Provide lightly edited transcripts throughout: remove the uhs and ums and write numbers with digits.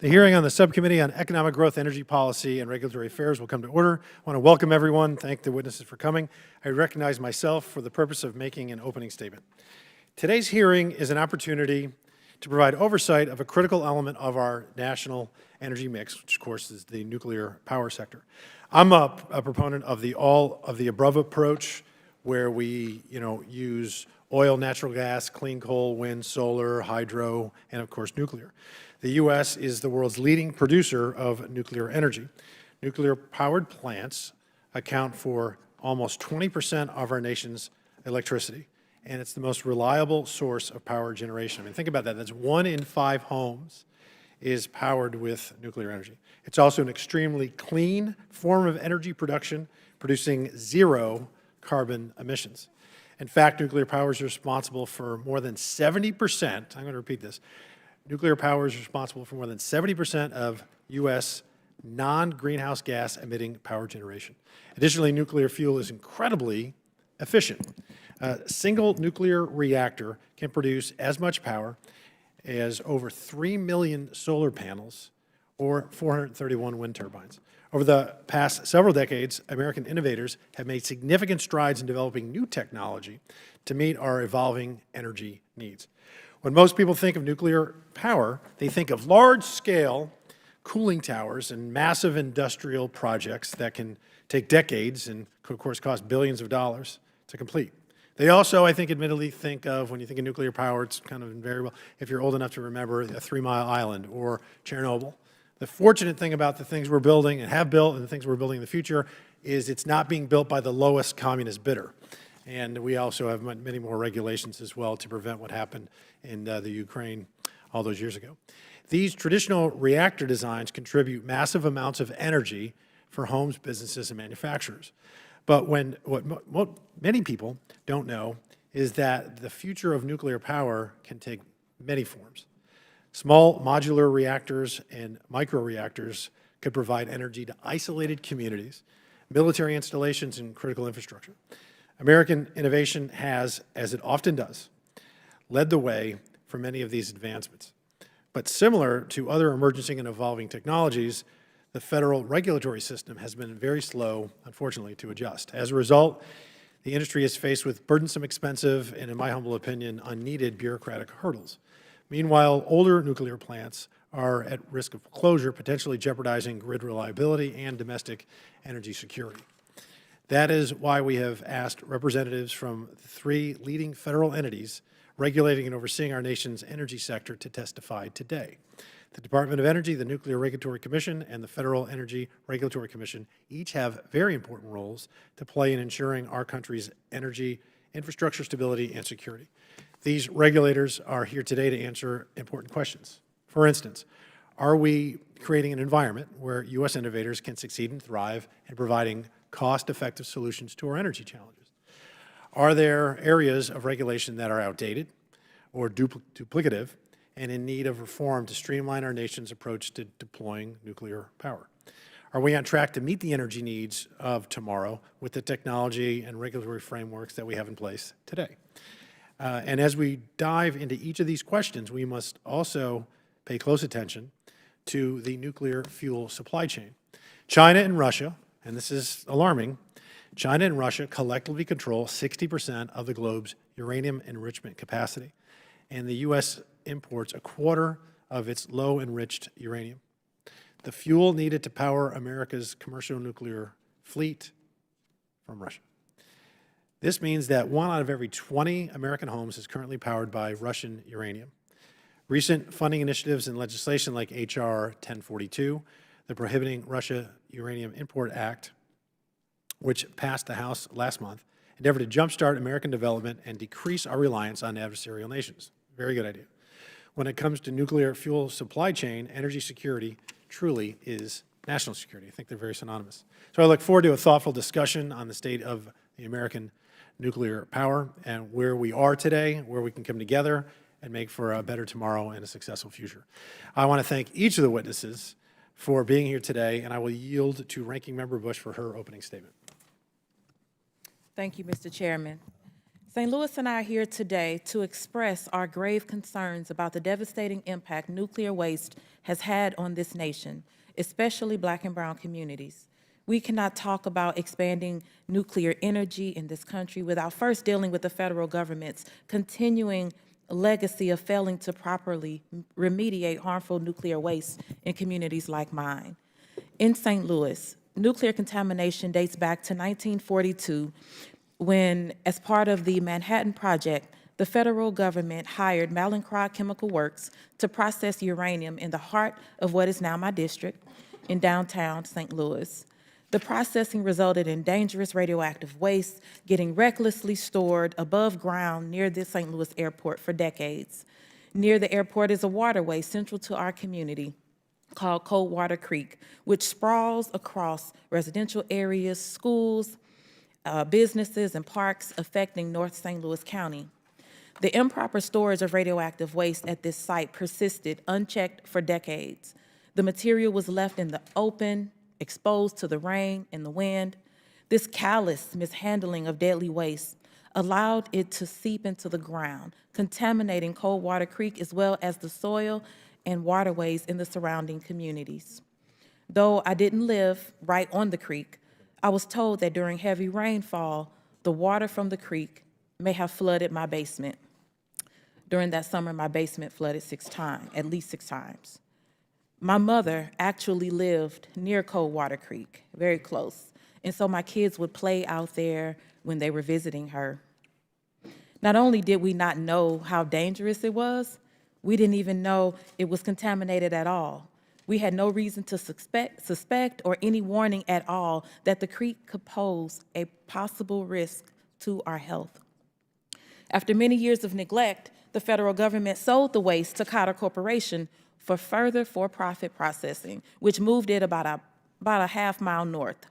The hearing on the Subcommittee on Economic Growth, Energy Policy, and Regulatory Affairs will come to order. I want to welcome everyone, thank the witnesses for coming. I recognize myself for the purpose of making an opening statement. Today's hearing is an opportunity to provide oversight of a critical element of our national energy mix, which of course is the nuclear power sector. I'm a proponent of the all of the above approach, where we use oil, natural gas, clean coal, wind, solar, hydro, and of course nuclear. The U.S. is the world's leading producer of nuclear energy. Nuclear-powered plants account for almost 20% of our nation's electricity, and it's the most reliable source of power generation. I mean, think about that. That's 1 in 5 homes is powered with nuclear energy. It's also an extremely clean form of energy production, producing 0 carbon emissions. In fact, nuclear power is responsible for more than 70%, I'm going to repeat this, nuclear power is responsible for more than 70% of U.S. non-greenhouse gas emitting power generation. Additionally, nuclear fuel is incredibly efficient. A single nuclear reactor can produce as much power as over 3 million solar panels or 431 wind turbines. Over the past several decades, American innovators have made significant strides in developing new technology to meet our evolving energy needs. When most people think of nuclear power, they think of large-scale cooling towers and massive industrial projects that can take decades and, of course, cost billions of dollars to complete. They also, I think, admittedly think of, when you think of nuclear power, it's kind of invariable, if you're old enough to remember, a 3 Mile Island or Chernobyl. The fortunate thing about the things we're building and have built and the things we're building in the future is it's not being built by the lowest communist bidder. And we also have many more regulations as well to prevent what happened in the Ukraine all those years ago. These traditional reactor designs contribute massive amounts of energy for homes, businesses, and manufacturers. But what many people don't know is that the future of nuclear power can take many forms. Small modular reactors and microreactors could provide energy to isolated communities, military installations, and critical infrastructure. American innovation has, as it often does, led the way for many of these advancements. But similar to other emerging and evolving technologies, the federal regulatory system has been very slow, unfortunately, to adjust. As a result, the industry is faced with burdensome, expensive, and in my humble opinion, unneeded bureaucratic hurdles. Meanwhile, older nuclear plants are at risk of closure, potentially jeopardizing grid reliability and domestic energy security. That is why we have asked representatives from 3 leading federal entities regulating and overseeing our nation's energy sector to testify today. The Department of Energy, the Nuclear Regulatory Commission, and the Federal Energy Regulatory Commission each have very important roles to play in ensuring our country's energy infrastructure stability and security. These regulators are here today to answer important questions. For instance, are we creating an environment where U.S. innovators can succeed and thrive in providing cost-effective solutions to our energy challenges? Are there areas of regulation that are outdated or duplicative and in need of reform to streamline our nation's approach to deploying nuclear power? Are we on track to meet the energy needs of tomorrow with the technology and regulatory frameworks that we have in place today? And as we dive into each of these questions, we must also pay close attention to the nuclear fuel supply chain. China and Russia, and this is alarming, China and Russia collectively control 60% of the globe's uranium enrichment capacity, and the U.S. imports 1/4 of its low-enriched uranium. The fuel needed to power America's commercial nuclear fleet from Russia. This means that 1 out of every 20 American homes is currently powered by Russian uranium. Recent funding initiatives and legislation like H.R. 1042, the Prohibiting Russia Uranium Import Act, which passed the House last month, endeavor to jumpstart American development and decrease our reliance on adversarial nations. Very good idea. When it comes to nuclear fuel supply chain, energy security truly is national security. I think they're very synonymous. So I look forward to a thoughtful discussion on the state of the American nuclear power and where we are today, where we can come together and make for a better tomorrow and a successful future. I want to thank each of the witnesses for being here today, and I will yield to Ranking Member Bush for her opening statement. Thank you, Mr. Chairman. St. Louis and I are here today to express our grave concerns about the devastating impact nuclear waste has had on this nation, especially Black and brown communities. We cannot talk about expanding nuclear energy in this country without first dealing with the federal government's continuing legacy of failing to properly remediate harmful nuclear waste in communities like mine. In St. Louis, nuclear contamination dates back to 1942 when, as part of the Manhattan Project, the federal government hired Mallinckrodt Chemical Works to process uranium in the heart of what is now my district in downtown St. Louis. The processing resulted in dangerous radioactive waste getting recklessly stored above ground near the St. Louis airport for decades. Near the airport is a waterway central to our community called Coldwater Creek, which sprawls across residential areas, schools, businesses, and parks affecting North St. Louis County. The improper storage of radioactive waste at this site persisted unchecked for decades. The material was left in the open, exposed to the rain and the wind. This callous mishandling of deadly waste allowed it to seep into the ground, contaminating Coldwater Creek as well as the soil and waterways in the surrounding communities. Though I didn't live right on the creek, I was told that during heavy rainfall, the water from the creek may have flooded my basement. During that summer, my basement flooded at least six times. My mother actually lived near Coldwater Creek, very close, and so my kids would play out there when they were visiting her. Not only did we not know how dangerous it was, we didn't even know it was contaminated at all. We had no reason to suspect or any warning at all that the creek could pose a possible risk to our health. After many years of neglect, the federal government sold the waste to Cotter Corporation for further for-profit processing, which moved it about a half-mile north.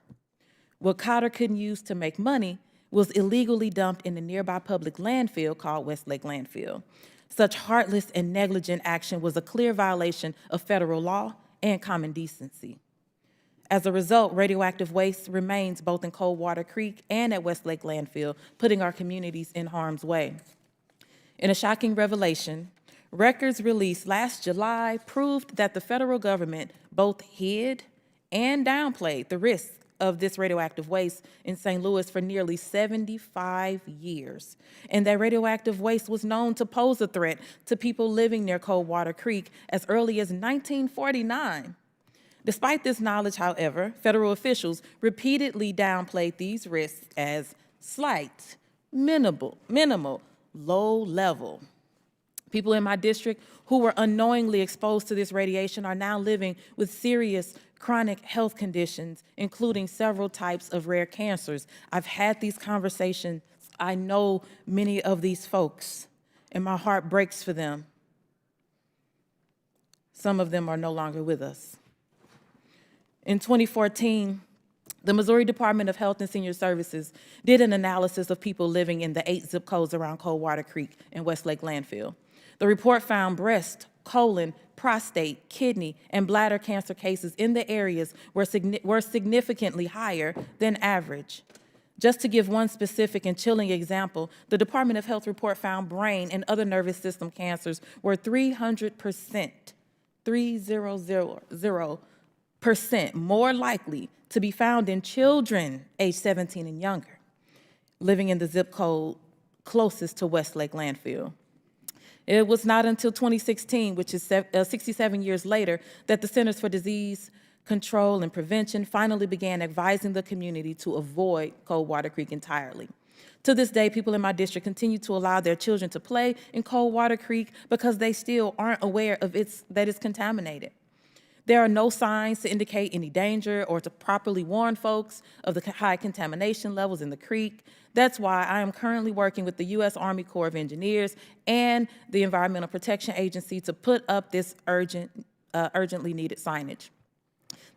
What Cotter couldn't use to make money was illegally dumped in the nearby public landfill called Westlake Landfill. Such heartless and negligent action was a clear violation of federal law and common decency. As a result, radioactive waste remains both in Coldwater Creek and at Westlake Landfill, putting our communities in harm's way. In a shocking revelation, records released last July proved that the federal government both hid and downplayed the risk of this radioactive waste in St. Louis for nearly 75 years, and that radioactive waste was known to pose a threat to people living near Coldwater Creek as early as 1949. Despite this knowledge, however, federal officials repeatedly downplayed these risks as slight, minimal, low level. People in my district who were unknowingly exposed to this radiation are now living with serious chronic health conditions, including several types of rare cancers. I've had these conversations. I know many of these folks, and my heart breaks for them. Some of them are no longer with us. In 2014, the Missouri Department of Health and Senior Services did an analysis of people living in the 8 zip codes around Coldwater Creek and Westlake Landfill. The report found breast, colon, prostate, kidney, and bladder cancer cases in the areas were significantly higher than average. Just to give one specific and chilling example, the Department of Health report found brain and other nervous system cancers were 300%, 300% more likely to be found in children aged 17 and younger, living in the zip code closest to Westlake Landfill. It was not until 2016, which is 67 years later, that the Centers for Disease Control and Prevention finally began advising the community to avoid Coldwater Creek entirely. To this day, people in my district continue to allow their children to play in Coldwater Creek because they still aren't aware of that it's contaminated. There are no signs to indicate any danger or to properly warn folks of the high contamination levels in the creek. That's why I am currently working with the U.S. Army Corps of Engineers and the Environmental Protection Agency to put up this urgently needed signage.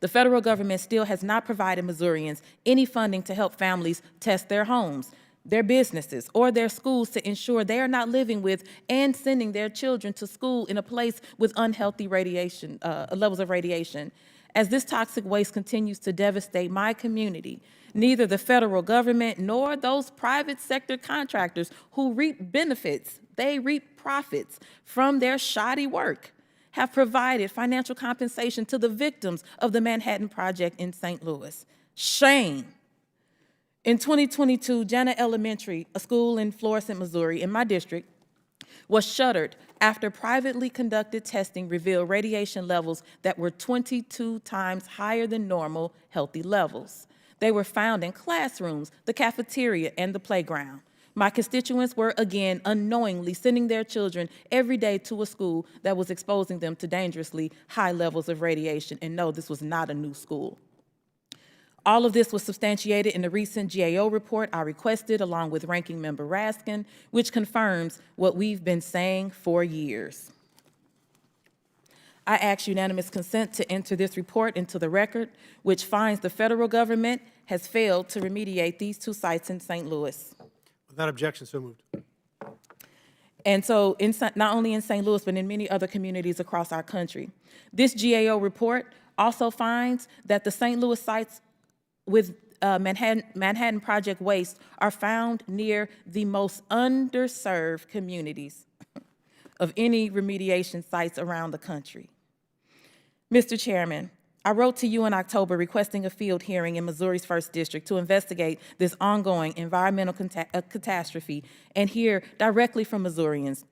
The federal government still has not provided Missourians any funding to help families test their homes, their businesses, or their schools to ensure they are not living with and sending their children to school in a place with unhealthy radiation, levels of radiation. As this toxic waste continues to devastate my community, neither the federal government nor those private sector contractors who reap benefits, they reap profits from their shoddy work, have provided financial compensation to the victims of the Manhattan Project in St. Louis. Shame. In 2022, Jana Elementary, a school in Florissant, Missouri, in my district, was shuttered after privately conducted testing revealed radiation levels that were 22 times higher than normal healthy levels. They were found in classrooms, the cafeteria, and the playground. My constituents were again unknowingly sending their children every day to a school that was exposing them to dangerously high levels of radiation. And no, this was not a new school. All of this was substantiated in the recent GAO report I requested along with Ranking Member Raskin, which confirms what we've been saying for years. I ask unanimous consent to enter this report into the record, which finds the federal government has failed to remediate these two sites in St. Louis. Without objection, so moved. And so not only in St. Louis, but in many other communities across our country. This GAO report also finds that the St. Louis sites with Manhattan Project waste are found near the most underserved communities of any remediation sites around the country. Mr. Chairman, I wrote to you in October requesting a field hearing in Missouri's 1st District to investigate this ongoing environmental catastrophe and hear directly from Missourians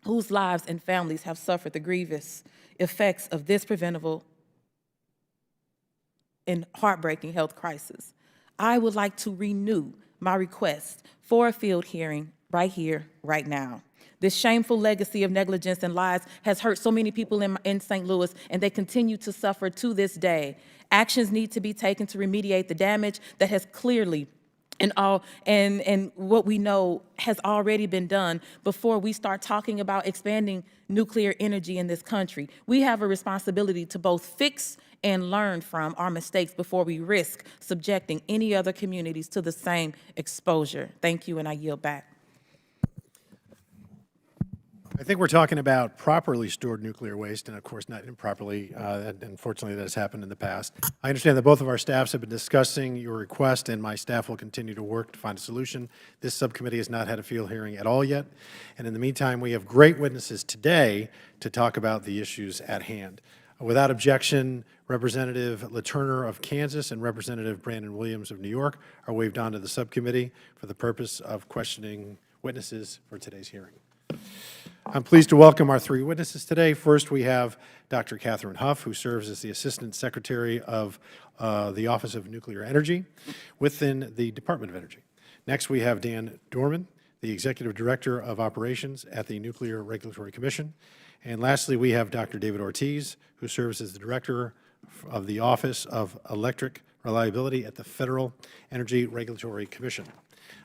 whose lives and families have suffered the grievous effects of this preventable and heartbreaking health crisis. I would like to renew my request for a field hearing right here, right now. This shameful legacy of negligence and lies has hurt so many people in St. Louis, and they continue to suffer to this day. Actions need to be taken to remediate the damage that has clearly and what we know has already been done before we start talking about expanding nuclear energy in this country. We have a responsibility to both fix and learn from our mistakes before we risk subjecting any other communities to the same exposure. Thank you, and I yield back. I think we're talking about properly stored nuclear waste, and of course not improperly. Unfortunately, that has happened in the past. I understand that both of our staffs have been discussing your request, and my staff will continue to work to find a solution. This subcommittee has not had a field hearing at all yet, and in the meantime, we have great witnesses today to talk about the issues at hand. Without objection, Representative LaTurner of Kansas and Representative Brandon Williams of New York are waived on to the subcommittee for the purpose of questioning witnesses for today's hearing. I'm pleased to welcome our three witnesses today. First, we have Dr. Catherine Huff, who serves as the Assistant Secretary of the Office of Nuclear Energy within the Department of Energy. Next, we have Dan Dorman, the Executive Director of Operations at the Nuclear Regulatory Commission. And lastly, we have Dr. David Ortiz, who serves as the Director of the Office of Electric Reliability at the Federal Energy Regulatory Commission.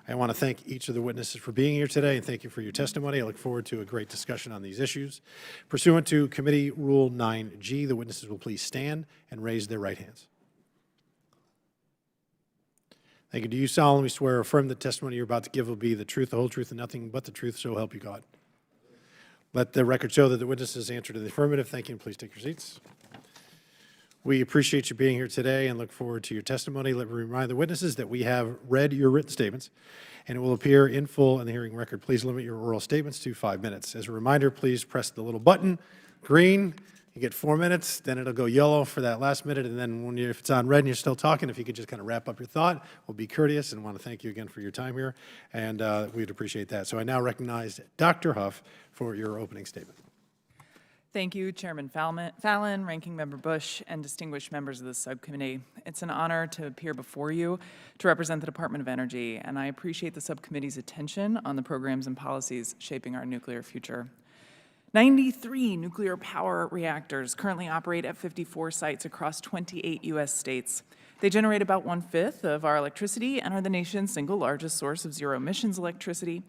I want to thank each of the witnesses for being here today, and thank you for your testimony. I look forward to a great discussion on these issues. Pursuant to Committee Rule 9G, the witnesses will please stand and raise their right hands. Thank you. Do you solemnly swear or affirm the testimony you're about to give will be the truth, the whole truth, and nothing but the truth, so help you God? Let the record show that the witnesses answered in the affirmative. Thank you, and please take your seats. We appreciate you being here today and look forward to your testimony. Let me remind the witnesses that we have read your written statements, and it will appear in full in the hearing record. Please limit your oral statements to 5 minutes. As a reminder, please press the little button, green. You get 4 minutes, then it'll go yellow for that last minute, and then if it's on red and you're still talking, if you could just kind of wrap up your thought, we'll be courteous and want to thank you again for your time here, and we'd appreciate that. So I now recognize Dr. Huff for your opening statement. Thank you, Chairman Fallon, Ranking Member Bush, and distinguished members of the subcommittee. It's an honor to appear before you to represent the Department of Energy, and I appreciate the subcommittee's attention on the programs and policies shaping our nuclear future. 93 nuclear power reactors currently operate at 54 sites across 28 U.S. states. They generate about 1/5 of our electricity and are the nation's single largest source of zero-emissions electricity.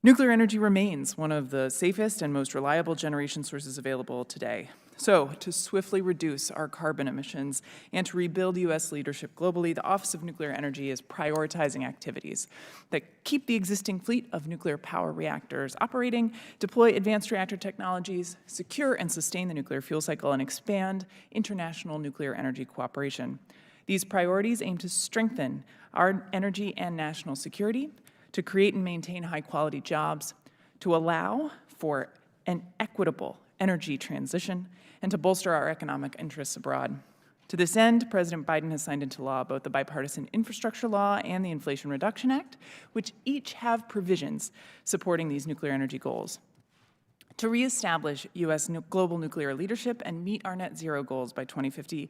Nuclear energy remains one of the safest and most reliable generation sources available today. So, to swiftly reduce our carbon emissions and to rebuild U.S. leadership globally, the Office of Nuclear Energy is prioritizing activities that keep the existing fleet of nuclear power reactors operating, deploy advanced reactor technologies, secure and sustain the nuclear fuel cycle, and expand international nuclear energy cooperation. These priorities aim to strengthen our energy and national security, to create and maintain high-quality jobs, to allow for an equitable energy transition, and to bolster our economic interests abroad. To this end, President Biden has signed into law both the Bipartisan Infrastructure Law and the Inflation Reduction Act, which each have provisions supporting these nuclear energy goals. To reestablish U.S. global nuclear leadership and meet our net zero goals by 2050,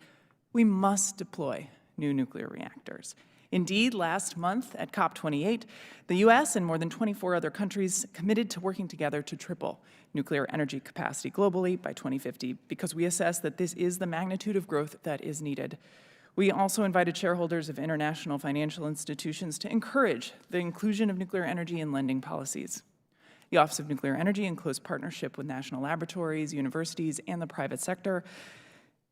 we must deploy new nuclear reactors. Indeed, last month at COP28, the U.S. and more than 24 other countries committed to working together to triple nuclear energy capacity globally by 2050 because we assess that this is the magnitude of growth that is needed. We also invited shareholders of international financial institutions to encourage the inclusion of nuclear energy in lending policies. The Office of Nuclear Energy, in close partnership with national laboratories, universities, and the private sector,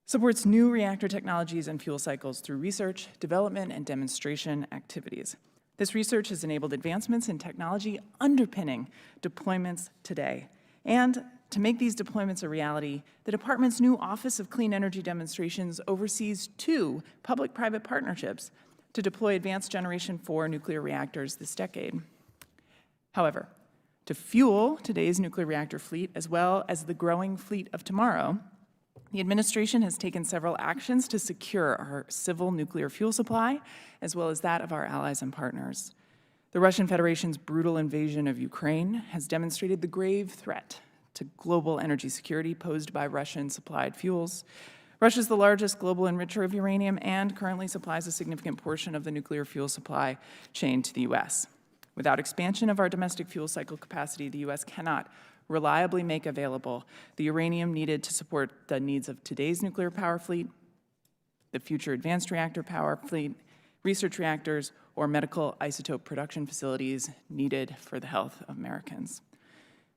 supports new reactor technologies and fuel cycles through research, development, and demonstration activities. This research has enabled advancements in technology underpinning deployments today. And to make these deployments a reality, the department's new Office of Clean Energy Demonstrations oversees 2 public-private partnerships to deploy advanced Generation 4 nuclear reactors this decade. However, to fuel today's nuclear reactor fleet, as well as the growing fleet of tomorrow, the administration has taken several actions to secure our civil nuclear fuel supply, as well as that of our allies and partners. The Russian Federation's brutal invasion of Ukraine has demonstrated the grave threat to global energy security posed by Russian-supplied fuels. Russia is the largest global enricher of uranium and currently supplies a significant portion of the nuclear fuel supply chain to the U.S. Without expansion of our domestic fuel cycle capacity, the U.S. cannot reliably make available the uranium needed to support the needs of today's nuclear power fleet, the future advanced reactor power fleet, research reactors, or medical isotope production facilities needed for the health of Americans.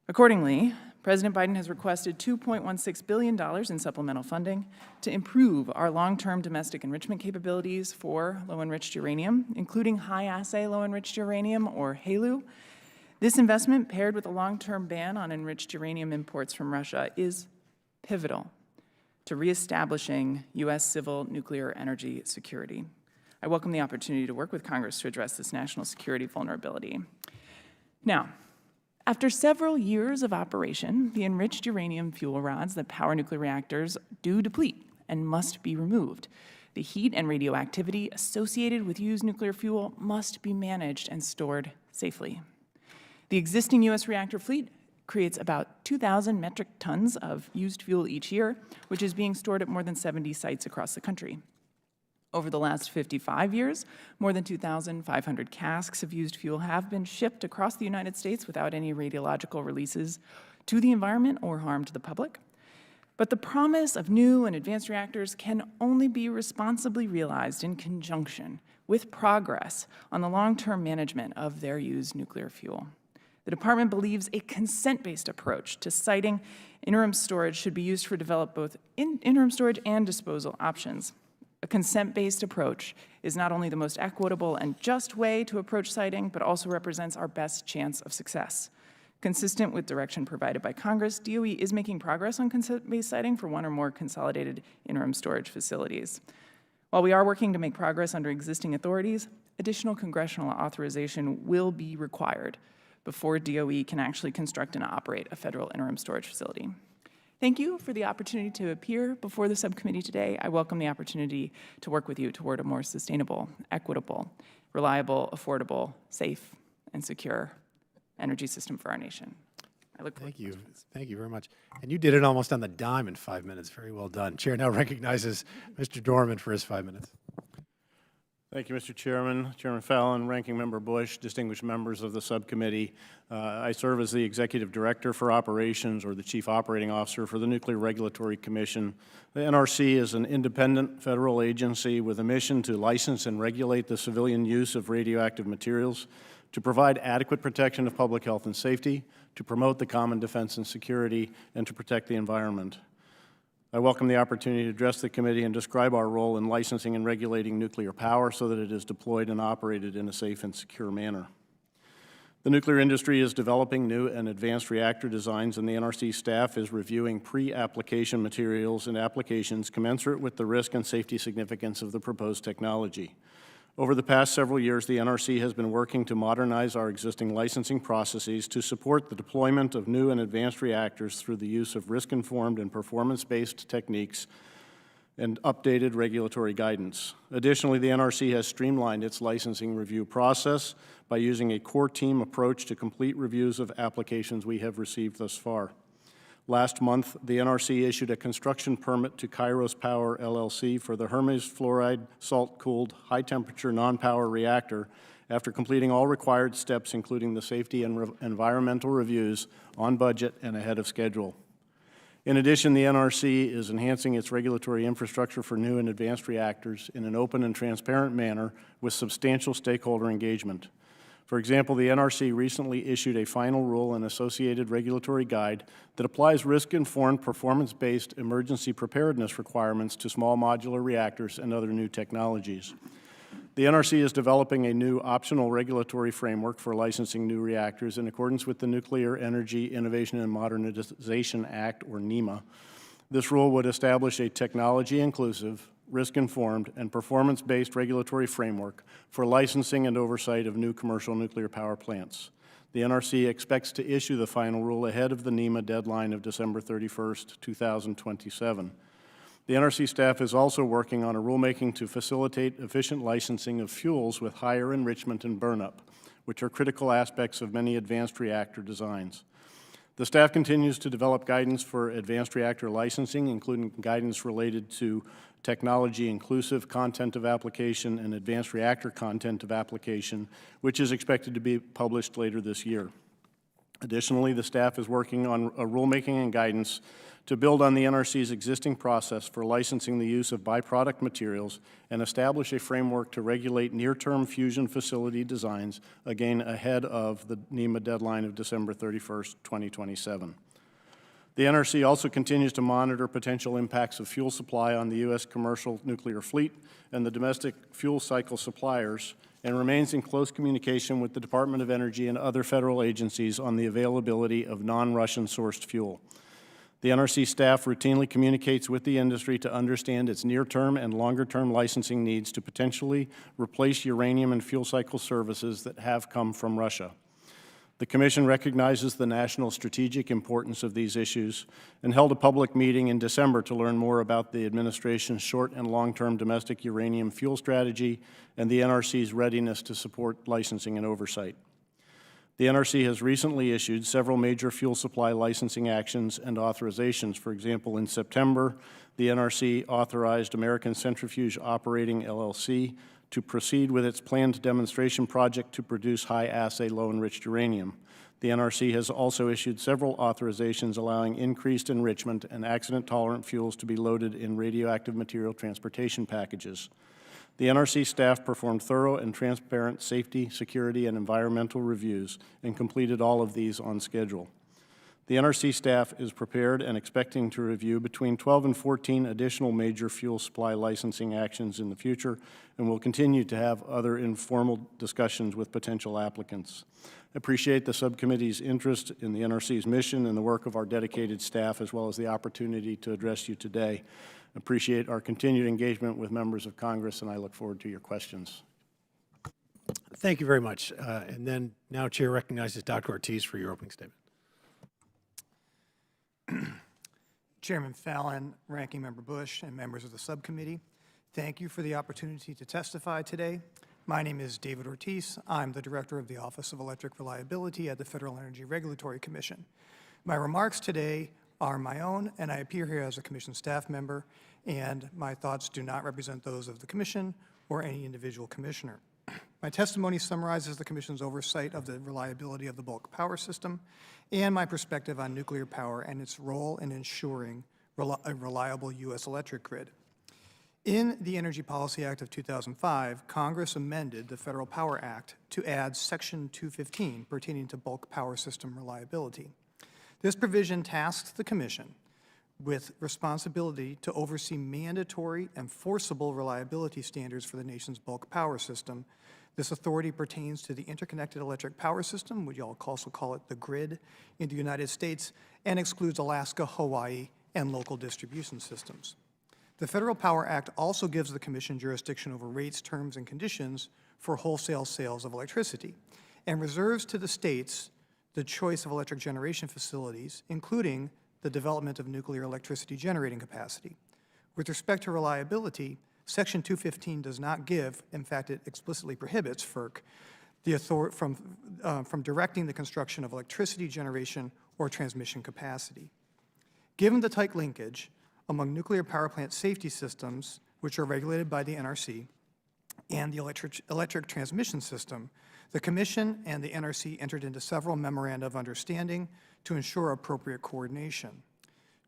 Accordingly, President Biden has requested $2.16 billion in supplemental funding to improve our long-term domestic enrichment capabilities for low-enriched uranium, including high-assay low-enriched uranium, or HALEU. This investment, paired with a long-term ban on enriched uranium imports from Russia, is pivotal to reestablishing U.S. civil nuclear energy security. I welcome the opportunity to work with Congress to address this national security vulnerability. Now, after several years of operation, the enriched uranium fuel rods that power nuclear reactors do deplete and must be removed. The heat and radioactivity associated with used nuclear fuel must be managed and stored safely. The existing U.S. reactor fleet creates about 2,000 metric tons of used fuel each year, which is being stored at more than 70 sites across the country. Over the last 55 years, more than 2,500 casks of used fuel have been shipped across the United States without any radiological releases to the environment or harm to the public. But the promise of new and advanced reactors can only be responsibly realized in conjunction with progress on the long-term management of their used nuclear fuel. The department believes a consent-based approach to siting interim storage should be used for develop both interim storage and disposal options. A consent-based approach is not only the most equitable and just way to approach siting, but also represents our best chance of success. Consistent with direction provided by Congress, DOE is making progress on consent-based siting for one or more consolidated interim storage facilities. While we are working to make progress under existing authorities, additional congressional authorization will be required before DOE can actually construct and operate a federal interim storage facility. Thank you for the opportunity to appear before the subcommittee today. I welcome the opportunity to work with you toward a more sustainable, equitable, reliable, affordable, safe, and secure energy system for our nation. I look forward to Thank you. Thank you very much. And you did it almost on the dime in 5 minutes. Very well done. Chair now recognizes Mr. Dorman for his 5 minutes. Thank you, Mr. Chairman, Chairman Fallon, Ranking Member Bush, distinguished members of the subcommittee. I serve as the Executive Director for Operations, or the Chief Operating Officer for the Nuclear Regulatory Commission. The NRC is an independent federal agency with a mission to license and regulate the civilian use of radioactive materials, to provide adequate protection of public health and safety, to promote the common defense and security, and to protect the environment. I welcome the opportunity to address the committee and describe our role in licensing and regulating nuclear power so that it is deployed and operated in a safe and secure manner. The nuclear industry is developing new and advanced reactor designs, and the NRC staff is reviewing pre-application materials and applications commensurate with the risk and safety significance of the proposed technology. Over the past several years, the NRC has been working to modernize our existing licensing processes to support the deployment of new and advanced reactors through the use of risk-informed and performance-based techniques and updated regulatory guidance. Additionally, the NRC has streamlined its licensing review process by using a core team approach to complete reviews of applications we have received thus far. Last month, the NRC issued a construction permit to Kairos Power LLC for the Hermes fluoride salt-cooled high-temperature non-power reactor after completing all required steps, including the safety and environmental reviews, on budget and ahead of schedule. In addition, the NRC is enhancing its regulatory infrastructure for new and advanced reactors in an open and transparent manner with substantial stakeholder engagement. For example, the NRC recently issued a final rule and associated regulatory guide that applies risk-informed, performance-based emergency preparedness requirements to small modular reactors and other new technologies. The NRC is developing a new optional regulatory framework for licensing new reactors in accordance with the Nuclear Energy Innovation and Modernization Act, or NEMA. This rule would establish a technology-inclusive, risk-informed, and performance-based regulatory framework for licensing and oversight of new commercial nuclear power plants. The NRC expects to issue the final rule ahead of the NEMA deadline of December 31st, 2027. The NRC staff is also working on a rulemaking to facilitate efficient licensing of fuels with higher enrichment and burnup, which are critical aspects of many advanced reactor designs. The staff continues to develop guidance for advanced reactor licensing, including guidance related to technology-inclusive content of application and advanced reactor content of application, which is expected to be published later this year. Additionally, the staff is working on a rulemaking and guidance to build on the NRC's existing process for licensing the use of byproduct materials and establish a framework to regulate near-term fusion facility designs, again ahead of the NEMA deadline of December 31st, 2027. The NRC also continues to monitor potential impacts of fuel supply on the U.S. commercial nuclear fleet and the domestic fuel cycle suppliers, and remains in close communication with the Department of Energy and other federal agencies on the availability of non-Russian sourced fuel. The NRC staff routinely communicates with the industry to understand its near-term and longer-term licensing needs to potentially replace uranium and fuel cycle services that have come from Russia. The Commission recognizes the national strategic importance of these issues and held a public meeting in December to learn more about the administration's short and long-term domestic uranium fuel strategy and the NRC's readiness to support licensing and oversight. The NRC has recently issued several major fuel supply licensing actions and authorizations. For example, in September, the NRC authorized American Centrifuge Operating, LLC, to proceed with its planned demonstration project to produce high-assay, low-enriched uranium. The NRC has also issued several authorizations allowing increased enrichment and accident-tolerant fuels to be loaded in radioactive material transportation packages. The NRC staff performed thorough and transparent safety, security, and environmental reviews and completed all of these on schedule. The NRC staff is prepared and expecting to review between 12 and 14 additional major fuel supply licensing actions in the future, and will continue to have other informal discussions with potential applicants. I appreciate the subcommittee's interest in the NRC's mission and the work of our dedicated staff, as well as the opportunity to address you today. I appreciate our continued engagement with members of Congress, and I look forward to your questions. Thank you very much. And then now Chair recognizes Dr. Ortiz for your opening statement. Chairman Fallon, Ranking Member Bush, and members of the subcommittee, thank you for the opportunity to testify today. My name is David Ortiz. I'm the Director of the Office of Electric Reliability at the Federal Energy Regulatory Commission. My remarks today are my own, and I appear here as a Commission staff member, and my thoughts do not represent those of the Commission or any individual commissioner. My testimony summarizes the Commission's oversight of the reliability of the bulk power system and my perspective on nuclear power and its role in ensuring a reliable U.S. electric grid. In the Energy Policy Act of 2005, Congress amended the Federal Power Act to add Section 215 pertaining to bulk power system reliability. This provision tasks the Commission with responsibility to oversee mandatory enforceable reliability standards for the nation's bulk power system. This authority pertains to the interconnected electric power system, we also call it the grid, in the United States, and excludes Alaska, Hawaii, and local distribution systems. The Federal Power Act also gives the Commission jurisdiction over rates, terms, and conditions for wholesale sales of electricity, and reserves to the states the choice of electric generation facilities, including the development of nuclear electricity generating capacity. With respect to reliability, Section 215 does not give, in fact, it explicitly prohibits FERC the authority from directing the construction of electricity generation or transmission capacity. Given the tight linkage among nuclear power plant safety systems, which are regulated by the NRC, and the electric transmission system, the Commission and the NRC entered into several memoranda of understanding to ensure appropriate coordination.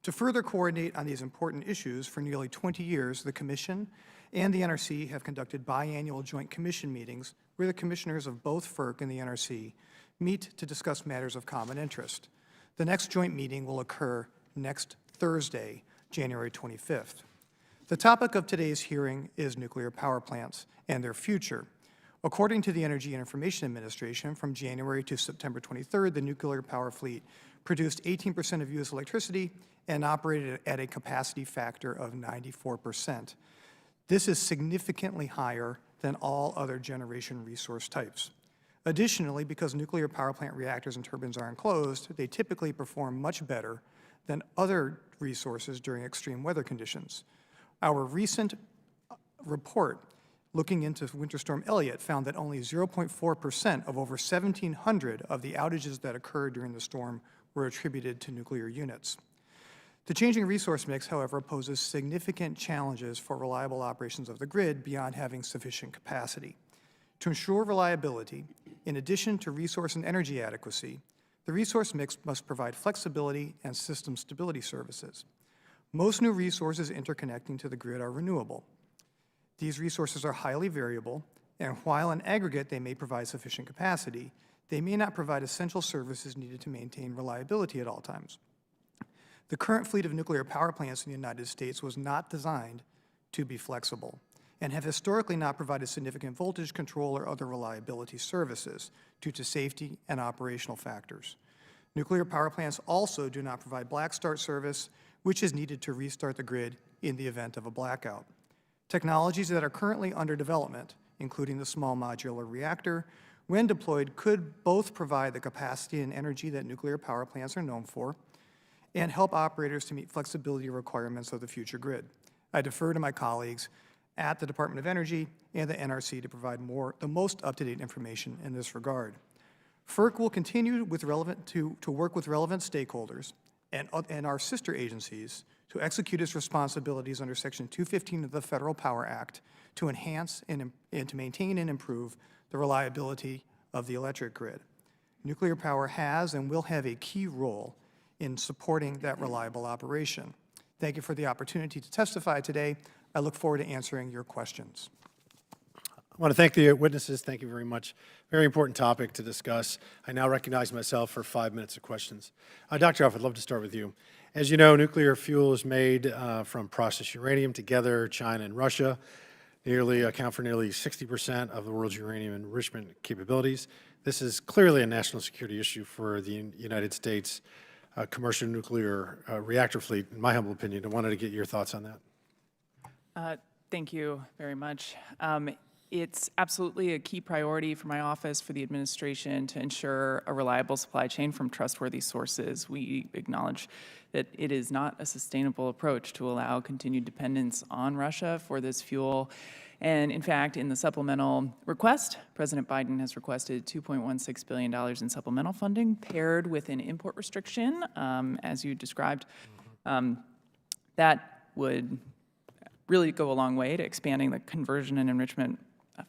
To further coordinate on these important issues, for nearly 20 years, the Commission and the NRC have conducted biannual joint commission meetings where the commissioners of both FERC and the NRC meet to discuss matters of common interest. The next joint meeting will occur next Thursday, January 25th. The topic of today's hearing is nuclear power plants and their future. According to the Energy and Information Administration, from January to September 23rd, the nuclear power fleet produced 18% of U.S. electricity and operated at a capacity factor of 94%. This is significantly higher than all other generation resource types. Additionally, because nuclear power plant reactors and turbines are enclosed, they typically perform much better than other resources during extreme weather conditions. Our recent report looking into Winter Storm Elliott found that only 0.4% of over 1,700 of the outages that occurred during the storm were attributed to nuclear units. The changing resource mix, however, poses significant challenges for reliable operations of the grid beyond having sufficient capacity. To ensure reliability, in addition to resource and energy adequacy, the resource mix must provide flexibility and system stability services. Most new resources interconnecting to the grid are renewable. These resources are highly variable, and while in aggregate they may provide sufficient capacity, they may not provide essential services needed to maintain reliability at all times. The current fleet of nuclear power plants in the United States was not designed to be flexible and have historically not provided significant voltage control or other reliability services due to safety and operational factors. Nuclear power plants also do not provide black start service, which is needed to restart the grid in the event of a blackout. Technologies that are currently under development, including the small modular reactor, when deployed, could both provide the capacity and energy that nuclear power plants are known for and help operators to meet flexibility requirements of the future grid. I defer to my colleagues at the Department of Energy and the NRC to provide the most up-to-date information in this regard. FERC will continue to work with relevant stakeholders and our sister agencies to execute its responsibilities under Section 215 of the Federal Power Act to enhance and to maintain and improve the reliability of the electric grid. Nuclear power has and will have a key role in supporting that reliable operation. Thank you for the opportunity to testify today. I look forward to answering your questions. I want to thank the witnesses. Thank you very much. Very important topic to discuss. I now recognize myself for 5 minutes of questions. Dr. Hoff, I'd love to start with you. As you know, nuclear fuel is made from processed uranium. Together, China and Russia account for nearly 60% of the world's uranium enrichment capabilities. This is clearly a national security issue for the United States commercial nuclear reactor fleet, in my humble opinion. I wanted to get your thoughts on that. Thank you very much. It's absolutely a key priority for my office, for the administration, to ensure a reliable supply chain from trustworthy sources. We acknowledge that it is not a sustainable approach to allow continued dependence on Russia for this fuel. And in fact, in the supplemental request, President Biden has requested $2.16 billion in supplemental funding paired with an import restriction, as you described. That would really go a long way to expanding the conversion and enrichment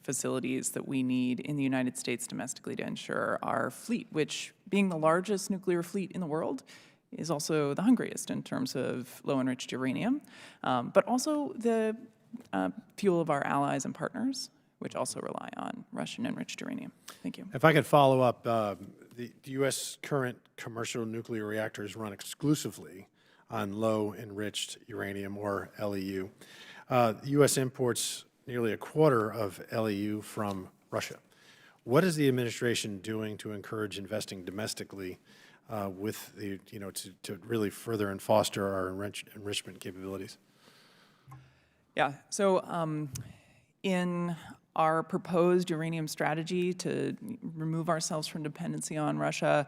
facilities that we need in the United States domestically to ensure our fleet, which, being the largest nuclear fleet in the world, is also the hungriest in terms of low-enriched uranium, but also the fuel of our allies and partners, which also rely on Russian-enriched uranium. Thank you. If I could follow up, the U.S. current commercial nuclear reactors run exclusively on low enriched uranium, or LEU. The U.S. imports nearly a quarter of LEU from Russia. What is the administration doing to encourage investing domestically with the, to really further and foster our enrichment capabilities? Yeah, so in our proposed uranium strategy to remove ourselves from dependency on Russia,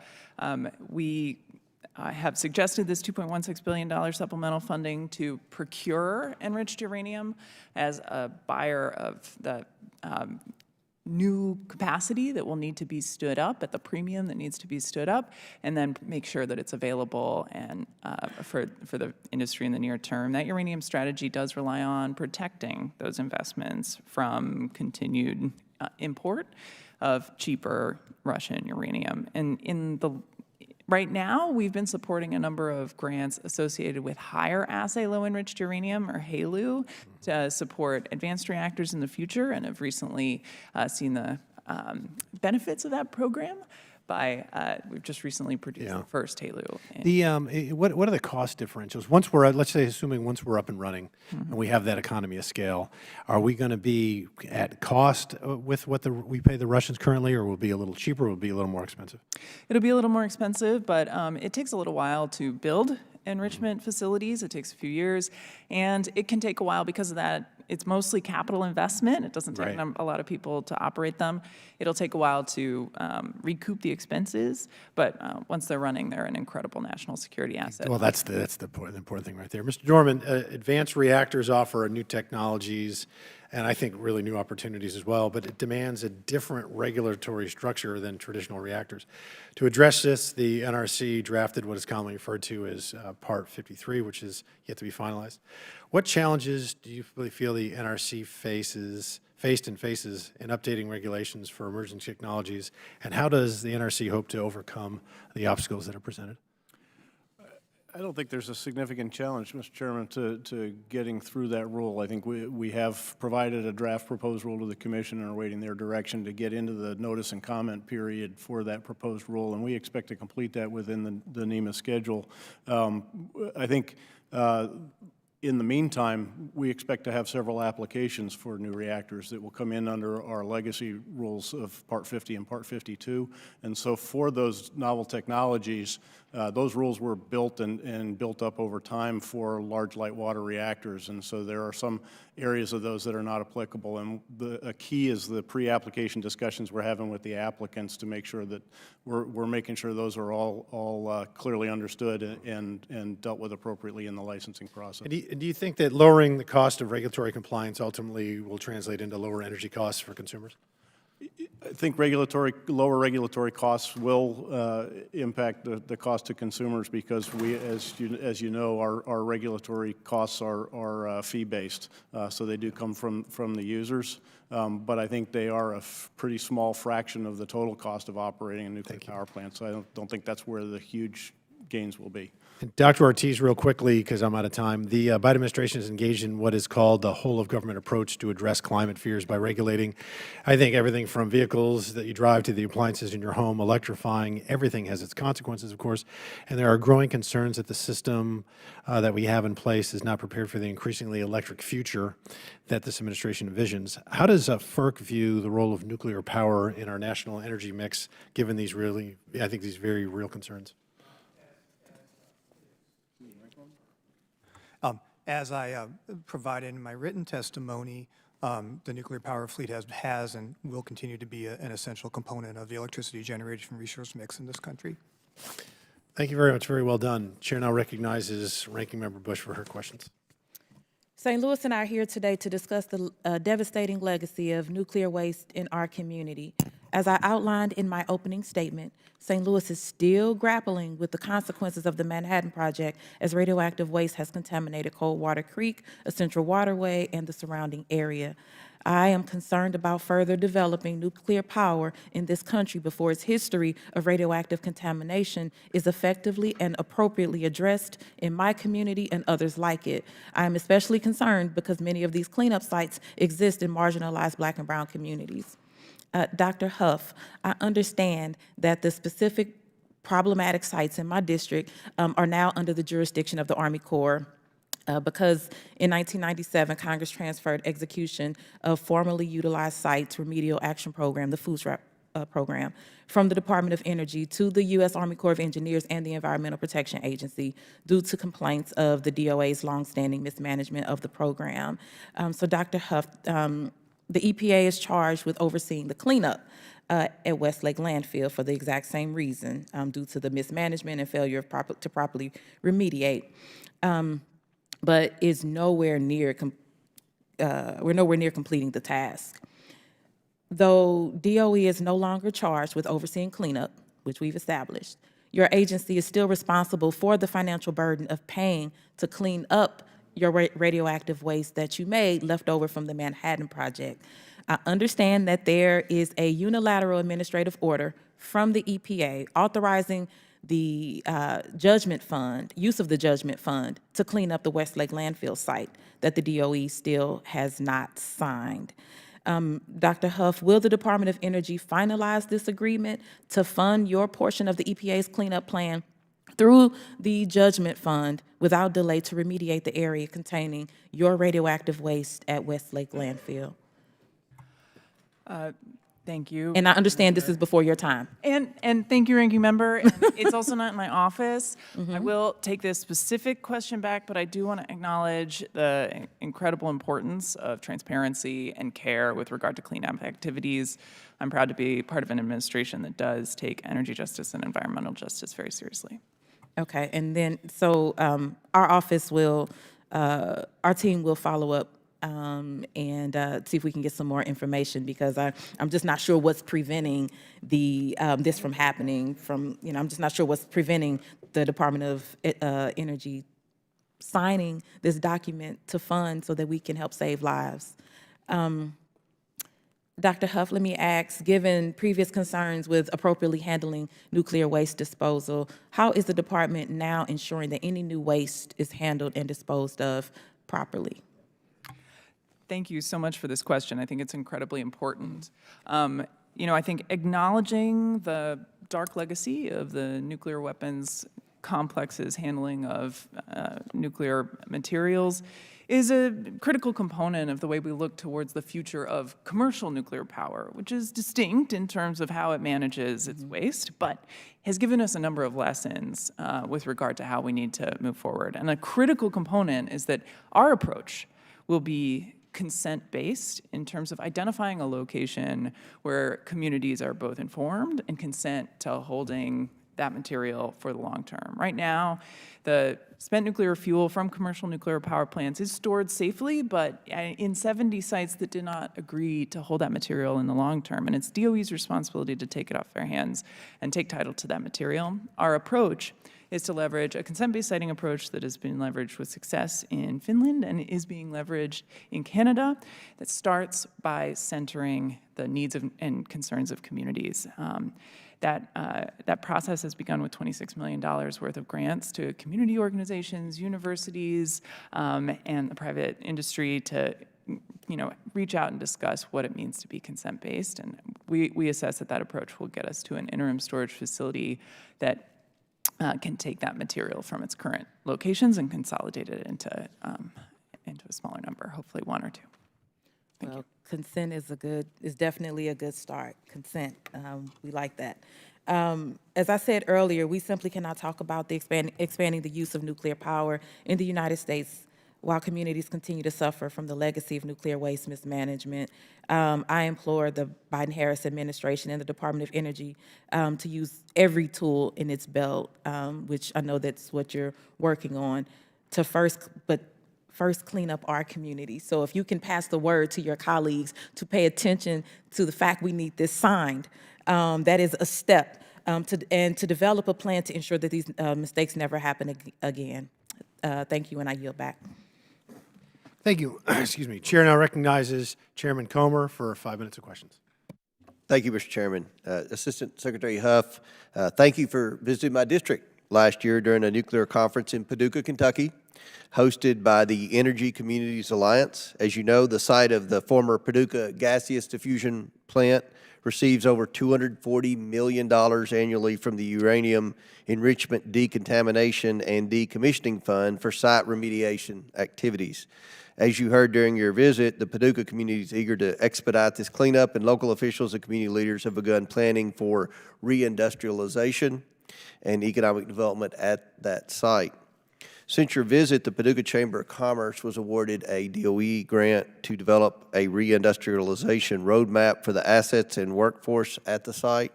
we have suggested this $2.16 billion supplemental funding to procure enriched uranium as a buyer of the new capacity that will need to be stood up at the premium that needs to be stood up, and then make sure that it's available and for the industry in the near term. That uranium strategy does rely on protecting those investments from continued import of cheaper Russian uranium. And right now, we've been supporting a number of grants associated with higher assay low-enriched uranium, or HALEU, to support advanced reactors in the future, and have recently seen the benefits of that program we've just recently produced the first HALEU. What are the cost differentials? Once we're, let's say, assuming once we're up and running, and we have that economy of scale, are we going to be at cost with what we pay the Russians currently, or will it be a little cheaper, or will it be a little more expensive? It'll be a little more expensive, but it takes a little while to build enrichment facilities. It takes a few years, and it can take a while because of that. It's mostly capital investment. It doesn't take a lot of people to operate them. It'll take a while to recoup the expenses, but once they're running, they're an incredible national security asset. Well, that's the important thing right there. Mr. Dorman, advanced reactors offer new technologies, and I think really new opportunities as well, but it demands a different regulatory structure than traditional reactors. To address this, the NRC drafted what is commonly referred to as Part 53, which is yet to be finalized. What challenges do you really feel the NRC faces in updating regulations for emerging technologies, and how does the NRC hope to overcome the obstacles that are presented? I don't think there's a significant challenge, Mr. Chairman, to getting through that rule. I think we have provided a draft proposed rule to the Commission and are awaiting their direction to get into the notice and comment period for that proposed rule, and we expect to complete that within the NEMA schedule. I think in the meantime, we expect to have several applications for new reactors that will come in under our legacy rules of Part 50 and Part 52. And so for those novel technologies, those rules were built and built up over time for large light water reactors. And so there are some areas of those that are not applicable. And a key is the pre-application discussions we're having with the applicants to make sure that we're making sure those are all clearly understood and dealt with appropriately in the licensing process. And do you think that lowering the cost of regulatory compliance ultimately will translate into lower energy costs for consumers? I think lower regulatory costs will impact the cost to consumers because we, as you know, our regulatory costs are fee-based, so they do come from the users. But I think they are a pretty small fraction of the total cost of operating a nuclear power plant. So I don't think that's where the huge gains will be. And Dr. Ortiz, real quickly, because I'm out of time, the Biden administration is engaged in what is called the whole-of-government approach to address climate fears by regulating, I think, everything from vehicles that you drive to the appliances in your home, electrifying. Everything has its consequences, of course, and there are growing concerns that the system that we have in place is not prepared for the increasingly electric future that this administration envisions. How does FERC view the role of nuclear power in our national energy mix, given these really, I think, these very real concerns? As I provided in my written testimony, the nuclear power fleet has and will continue to be an essential component of the electricity generated from resource mix in this country. Thank you very much. Very well done. Chair now recognizes Ranking Member Bush for her questions. St. Louis and I are here today to discuss the devastating legacy of nuclear waste in our community. As I outlined in my opening statement, St. Louis is still grappling with the consequences of the Manhattan Project as radioactive waste has contaminated Coldwater Creek, a central waterway, and the surrounding area. I am concerned about further developing nuclear power in this country before its history of radioactive contamination is effectively and appropriately addressed in my community and others like it. I am especially concerned because many of these cleanup sites exist in marginalized Black and brown communities. Dr. Huff, I understand that the specific problematic sites in my district are now under the jurisdiction of the Army Corps. Because in 1997, Congress transferred execution of formerly utilized sites remedial action program, the FOOSRAP program, from the Department of Energy to the U.S. Army Corps of Engineers and the Environmental Protection Agency due to complaints of the DOA's longstanding mismanagement of the program. So Dr. Huff, the EPA is charged with overseeing the cleanup at Westlake Landfill for the exact same reason, due to the mismanagement and failure to properly remediate. But is nowhere near, we're nowhere near completing the task. Though DOE is no longer charged with overseeing cleanup, which we've established, your agency is still responsible for the financial burden of paying to clean up your radioactive waste that you made left over from the Manhattan Project. I understand that there is a unilateral administrative order from the EPA authorizing the judgment fund, use of the judgment fund to clean up the Westlake landfill site that the DOE still has not signed. Dr. Huff, will the Department of Energy finalize this agreement to fund your portion of the EPA's cleanup plan through the judgment fund without delay to remediate the area containing your radioactive waste at Westlake landfill? Thank you. And I understand this is before your time. And thank you, Ranking Member. And it's also not in my office. I will take this specific question back, but I do want to acknowledge the incredible importance of transparency and care with regard to cleanup activities. I'm proud to be part of an administration that does take energy justice and environmental justice very seriously. Okay, and then, so our office will, our team will follow up and see if we can get some more information, because I'm just not sure what's preventing the this from happening. I'm just not sure what's preventing the Department of Energy signing this document to fund so that we can help save lives. Dr. Huff, let me ask, given previous concerns with appropriately handling nuclear waste disposal, how is the department now ensuring that any new waste is handled and disposed of properly? Thank you so much for this question. I think it's incredibly important. I think acknowledging the dark legacy of the nuclear weapons complex's handling of nuclear materials is a critical component of the way we look towards the future of commercial nuclear power, which is distinct in terms of how it manages its waste, but has given us a number of lessons with regard to how we need to move forward. And a critical component is that our approach will be consent-based in terms of identifying a location where communities are both informed and consent to holding that material for the long term. Right now, the spent nuclear fuel from commercial nuclear power plants is stored safely, but in 70 sites that did not agree to hold that material in the long term. And it's DOE's responsibility to take it off their hands and take title to that material. Our approach is to leverage a consent-based siting approach that has been leveraged with success in Finland and is being leveraged in Canada, that starts by centering the needs and concerns of communities. That process has begun with $26 million worth of grants to community organizations, universities, and the private industry to reach out and discuss what it means to be consent-based. And we assess that approach will get us to an interim storage facility that can take that material from its current locations and consolidate it into a smaller number, hopefully one or two. Thank you. Consent is definitely a good start. Consent, we like that. As I said earlier, we simply cannot talk about the expanding the use of nuclear power in the United States while communities continue to suffer from the legacy of nuclear waste mismanagement. I implore the Biden-Harris administration and the Department of Energy to use every tool in its belt, which I know that's what you're working on, to first clean up our community. So if you can pass the word to your colleagues to pay attention to the fact we need this signed, that is a step, to develop a plan to ensure that these mistakes never happen again. Thank you, and I yield back. Thank you. Excuse me. Chair now recognizes Chairman Comer for 5 minutes of questions. Thank you, Mr. Chairman. Assistant Secretary Huff, thank you for visiting my district last year during a nuclear conference in Paducah, Kentucky. hosted by the Energy Communities Alliance. As you know, the site of the former Paducah gaseous diffusion plant receives over $240 million annually from the Uranium Enrichment Decontamination and Decommissioning Fund for site remediation activities. As you heard during your visit, the Paducah community is eager to expedite this cleanup, and local officials and community leaders have begun planning for reindustrialization and economic development at that site. Since your visit, the Paducah Chamber of Commerce was awarded a DOE grant to develop a reindustrialization roadmap for the assets and workforce at the site.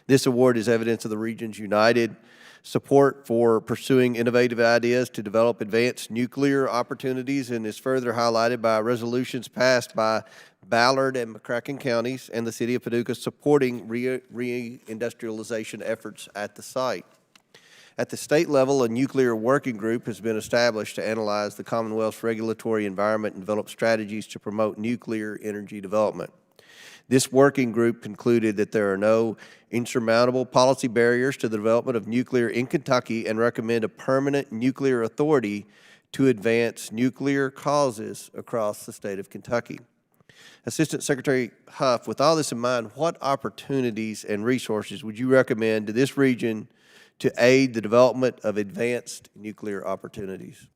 This award is evidence of the region's united support for pursuing innovative ideas to develop advanced nuclear opportunities, and is further highlighted by resolutions passed by Ballard and McCracken counties and the city of Paducah supporting reindustrialization efforts at the site. At the state level, a nuclear working group has been established to analyze the Commonwealth's regulatory environment and develop strategies to promote nuclear energy development. This working group concluded that there are no insurmountable policy barriers to the development of nuclear in Kentucky and recommend a permanent nuclear authority to advance nuclear causes across the state of Kentucky. Assistant Secretary Huff, with all this in mind, what opportunities and resources would you recommend to this region to aid the development of advanced nuclear opportunities?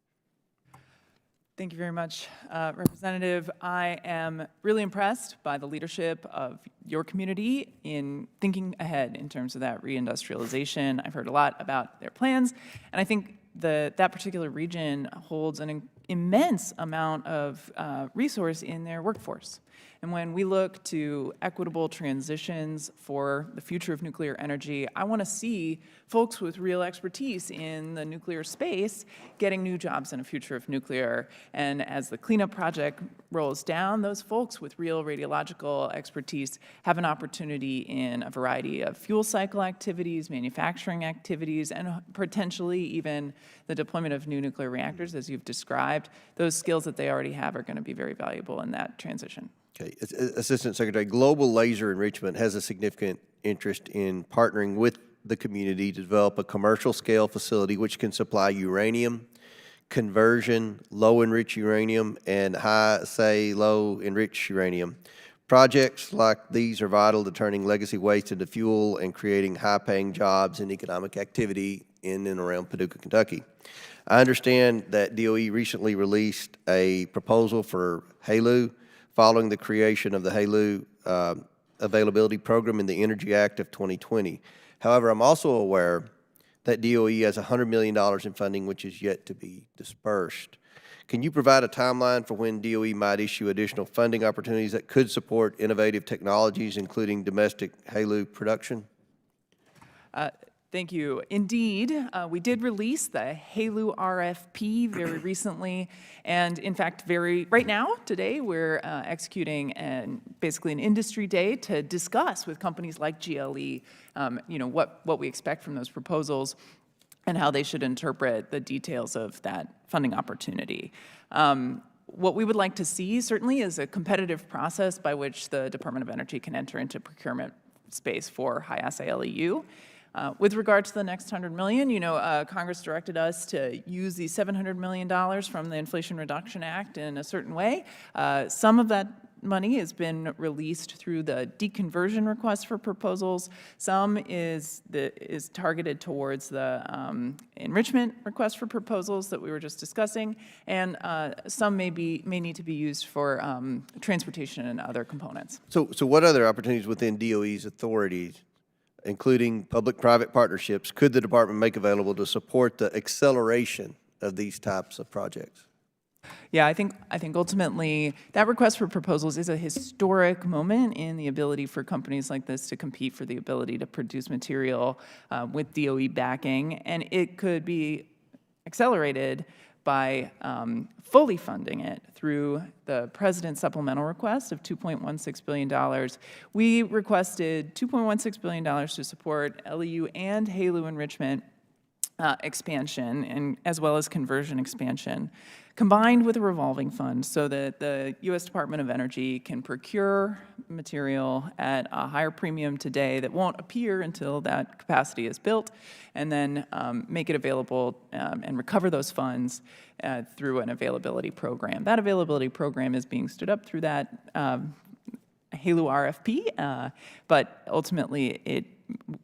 Thank you very much, Representative. I am really impressed by the leadership of your community in thinking ahead in terms of that reindustrialization. I've heard a lot about their plans, and I think that particular region holds an immense amount of resource in their workforce. And when we look to equitable transitions for the future of nuclear energy, I want to see folks with real expertise in the nuclear space getting new jobs in a future of nuclear. And as the cleanup project rolls down, those folks with real radiological expertise have an opportunity in a variety of fuel cycle activities, manufacturing activities, and potentially even the deployment of new nuclear reactors, as you've described. Those skills that they already have are going to be very valuable in that transition. Okay, Assistant Secretary, Global Laser Enrichment has a significant interest in partnering with the community to develop a commercial scale facility which can supply uranium, conversion, low enriched uranium, and low enriched uranium. Projects like these are vital to turning legacy waste into fuel and creating high-paying jobs and economic activity in and around Paducah, Kentucky. I understand that DOE recently released a proposal for HALEU following the creation of the HALEU Availability Program in the Energy Act of 2020. However, I'm also aware that DOE has $100 million in funding which is yet to be dispersed. Can you provide a timeline for when DOE might issue additional funding opportunities that could support innovative technologies, including domestic HALEU production? Thank you. Indeed, we did release the HALEU RFP very recently, and in fact, right now, today, we're executing basically an industry day to discuss with companies like GLE, what we expect from those proposals and how they should interpret the details of that funding opportunity. What we would like to see, certainly, is a competitive process by which the Department of Energy can enter into procurement space for high-assay LEU. With regard to the next $100 million, Congress directed us to use the $700 million from the Inflation Reduction Act in a certain way. Some of that money has been released through the deconversion request for proposals. Some is targeted towards the enrichment request for proposals that we were just discussing, and some may need to be used for transportation and other components. So what other opportunities within DOE's authorities, including public-private partnerships, could the department make available to support the acceleration of these types of projects? Yeah, I think ultimately that request for proposals is a historic moment in the ability for companies like this to compete for the ability to produce material with DOE backing, and it could be accelerated by fully funding it through the President's supplemental request of $2.16 billion. We requested $2.16 billion to support LEU and HALEU enrichment expansion and as well as conversion expansion, combined with a revolving fund so that the U.S. Department of Energy can procure material at a higher premium today that won't appear until that capacity is built, and then make it available and recover those funds through an availability program. That availability program is being stood up through that HALU RFP, but ultimately it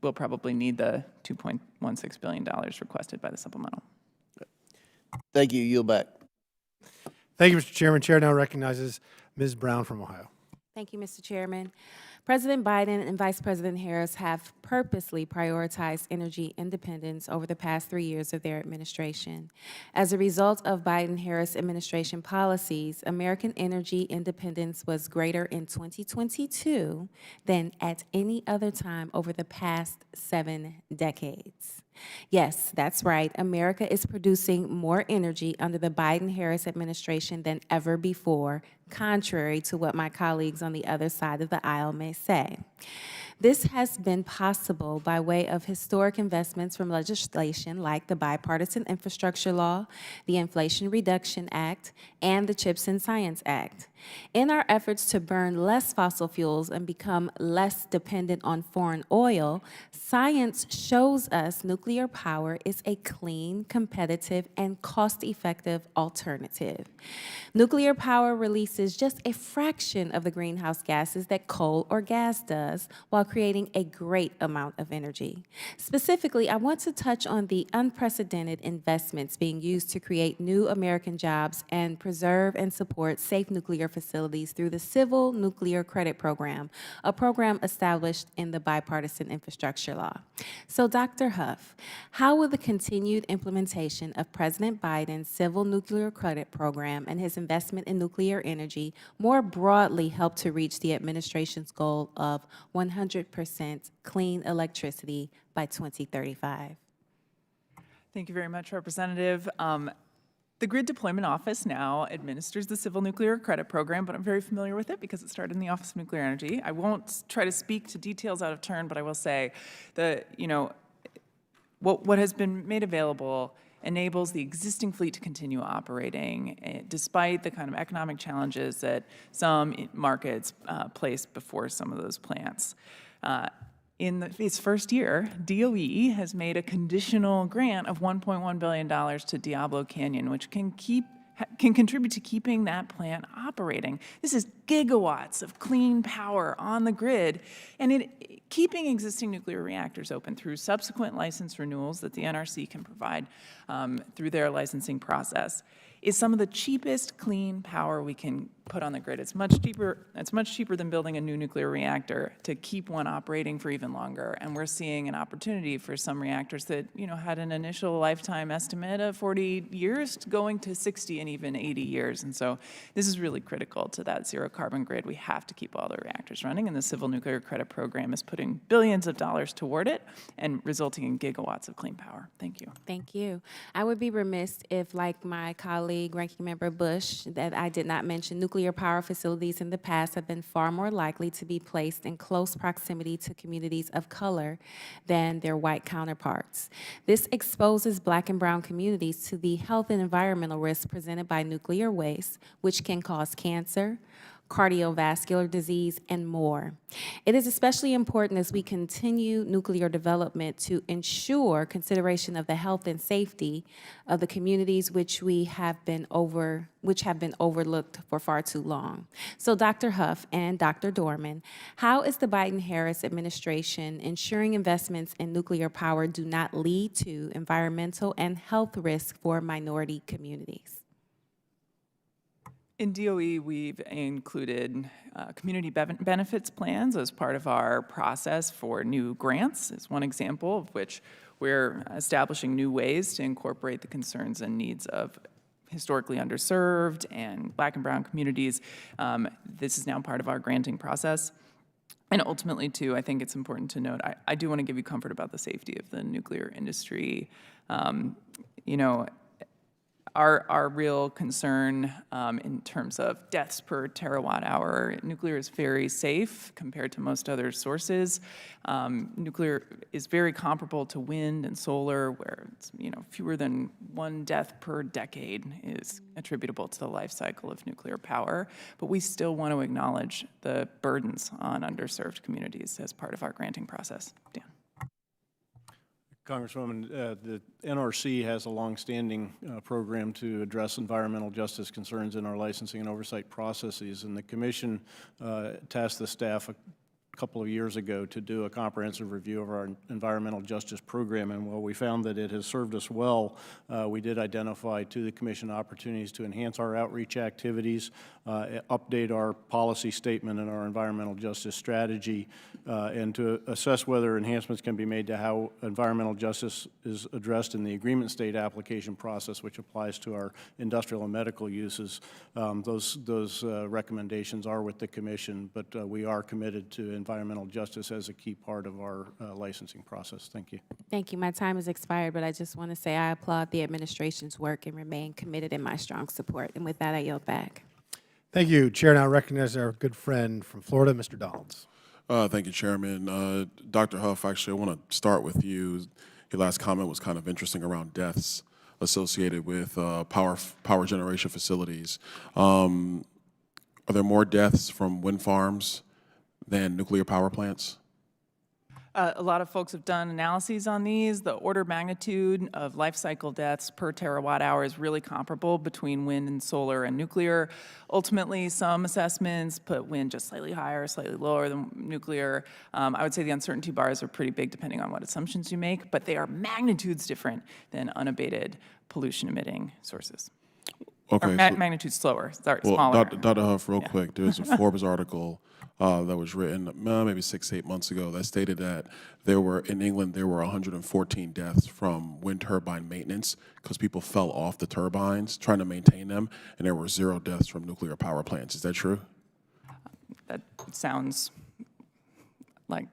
will probably need the $2.16 billion requested by the supplemental. Thank you. Yield back. Thank you, Mr. Chairman. Chair now recognizes Ms. Brown from Ohio. Thank you, Mr. Chairman. President Biden and Vice President Harris have purposely prioritized energy independence over the past 3 years of their administration. As a result of Biden-Harris administration policies, American energy independence was greater in 2022 than at any other time over the past 7 decades. Yes, that's right. America is producing more energy under the Biden-Harris administration than ever before, contrary to what my colleagues on the other side of the aisle may say. This has been possible by way of historic investments from legislation like the Bipartisan Infrastructure Law, the Inflation Reduction Act, and the CHIPS and Science Act. In our efforts to burn less fossil fuels and become less dependent on foreign oil, science shows us nuclear power is a clean, competitive, and cost-effective alternative. Nuclear power releases just a fraction of the greenhouse gases that coal or gas does, while creating a great amount of energy. Specifically, I want to touch on the unprecedented investments being used to create new American jobs and preserve and support safe nuclear facilities through the Civil Nuclear Credit Program, a program established in the Bipartisan Infrastructure Law. So, Dr. Huff, how will the continued implementation of President Biden's Civil Nuclear Credit Program and his investment in nuclear energy more broadly help to reach the administration's goal of 100% clean electricity by 2035? Thank you very much, Representative. The Grid Deployment Office now administers the Civil Nuclear Credit Program, but I'm very familiar with it because it started in the Office of Nuclear Energy. I won't try to speak to details out of turn, but I will say that, what has been made available enables the existing fleet to continue operating despite the kind of economic challenges that some markets place before some of those plants. In its first year, DOE has made a conditional grant of $1.1 billion to Diablo Canyon, which can contribute to keeping that plant operating. This is gigawatts of clean power on the grid, and keeping existing nuclear reactors open through subsequent license renewals that the NRC can provide through their licensing process is some of the cheapest clean power we can put on the grid. It's much cheaper than building a new nuclear reactor to keep one operating for even longer. And we're seeing an opportunity for some reactors that, had an initial lifetime estimate of 40 years going to 60 and even 80 years. And so this is really critical to that zero carbon grid. We have to keep all the reactors running, and the Civil Nuclear Credit Program is putting billions of dollars toward it and resulting in gigawatts of clean power. Thank you. Thank you. I would be remiss if, like my colleague, Ranking Member Bush, that I did not mention nuclear power facilities in the past have been far more likely to be placed in close proximity to communities of color than their white counterparts. This exposes Black and brown communities to the health and environmental risks presented by nuclear waste, which can cause cancer, cardiovascular disease, and more. It is especially important as we continue nuclear development to ensure consideration of the health and safety of the communities which have been overlooked for far too long. So, Dr. Huff and Dr. Dorman, how is the Biden-Harris administration ensuring investments in nuclear power do not lead to environmental and health risks for minority communities? In DOE, we've included community benefits plans as part of our process for new grants. Is one example of which we're establishing new ways to incorporate the concerns and needs of historically underserved and Black and brown communities. This is now part of our granting process. And ultimately, too, I think it's important to note, I do want to give you comfort about the safety of the nuclear industry. our real concern in terms of deaths per terawatt hour. Nuclear is very safe compared to most other sources. Nuclear is very comparable to wind and solar, where it's, fewer than 1 death per decade is attributable to the life cycle of nuclear power. But we still want to acknowledge the burdens on underserved communities as part of our granting process. Dan. Congresswoman, the NRC has a longstanding program to address environmental justice concerns in our licensing and oversight processes, and the Commission tasked the staff a couple of years ago to do a comprehensive review of our environmental justice program, and while we found that it has served us well, we did identify to the Commission opportunities to enhance our outreach activities, update our policy statement and our environmental justice strategy, and to assess whether enhancements can be made to how environmental justice is addressed in the agreement state application process, which applies to our industrial and medical uses. Those recommendations are with the Commission, but we are committed to environmental justice as a key part of our licensing process. Thank you. Thank you. My time has expired, but I just want to say I applaud the administration's work and remain committed in my strong support. And with that, I yield back. Thank you. Chair now recognizes our good friend from Florida, Mr. Donalds. Thank you, Chairman. Dr. Huff, actually, I want to start with you. Your last comment was kind of interesting around deaths associated with power generation facilities. Are there more deaths from wind farms than nuclear power plants? A lot of folks have done analyses on these. The order of magnitude of life cycle deaths per terawatt hour is really comparable between wind and solar and nuclear. Ultimately, some assessments put wind just slightly higher, slightly lower than nuclear. I would say the uncertainty bars are pretty big depending on what assumptions you make, but they are magnitudes different than unabated pollution-emitting sources. Okay. Magnitudes slower, sorry, Well, smaller. Dr. Huff, real quick, there's a Forbes article that was written maybe 6 to 8 months ago that stated that in England, there were 114 deaths from wind turbine maintenance because people fell off the turbines trying to maintain them, and there were 0 deaths from nuclear power plants. Is that true? That sounds like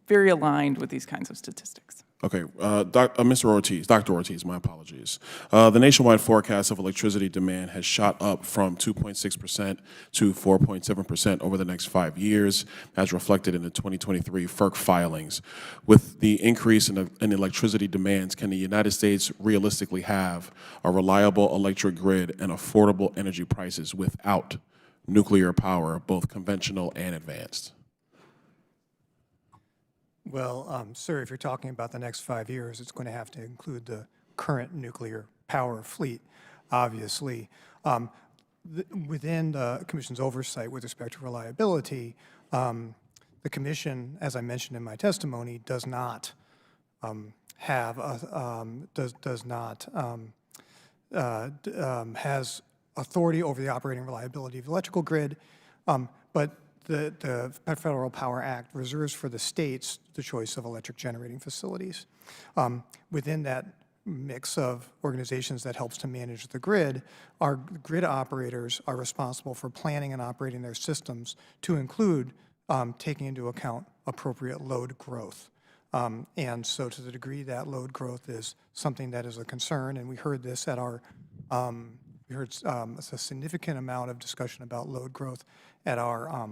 very aligned with these kinds of statistics. Okay, Mr. Ortiz, Dr. Ortiz, my apologies. The nationwide forecast of electricity demand has shot up from 2.6% to 4.7% over the next 5 years, as reflected in the 2023 FERC filings. With the increase in electricity demands, can the United States realistically have a reliable electric grid and affordable energy prices without nuclear power, both conventional and advanced? Well, sir, if you're talking about the next 5 years, it's going to have to include the current nuclear power fleet, obviously. Within the Commission's oversight with respect to reliability, the Commission, as I mentioned in my testimony, does not has authority over the operating reliability of the electrical grid, but the Federal Power Act reserves for the states the choice of electric generating facilities. Within that mix of organizations that helps to manage the grid, our grid operators are responsible for planning and operating their systems to include taking into account appropriate load growth. And so to the degree that load growth is something that is a concern, and we heard this at our we heard a significant amount of discussion about load growth at our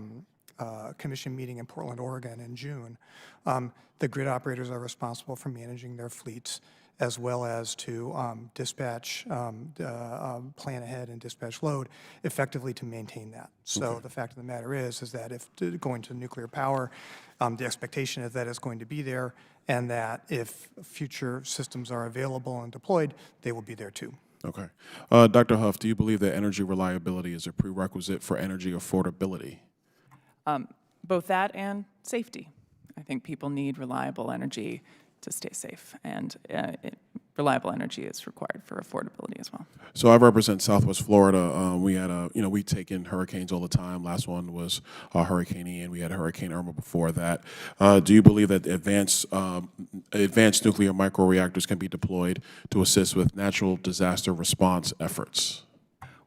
commission meeting in Portland, Oregon in June. The grid operators are responsible for managing their fleets as well as to dispatch, plan ahead and dispatch load effectively to maintain that. So the fact of the matter is that if going to nuclear power, the expectation is that it's going to be there and that if future systems are available and deployed, they will be there too. Okay. Dr. Huff, do you believe that energy reliability is a prerequisite for energy affordability? Both that and safety. I think people need reliable energy to stay safe, and reliable energy is required for affordability as well. So I represent Southwest Florida. We had we take in hurricanes all the time. Last one was Hurricane Ian. We had Hurricane Irma before that. Do you believe that advanced nuclear microreactors can be deployed to assist with natural disaster response efforts?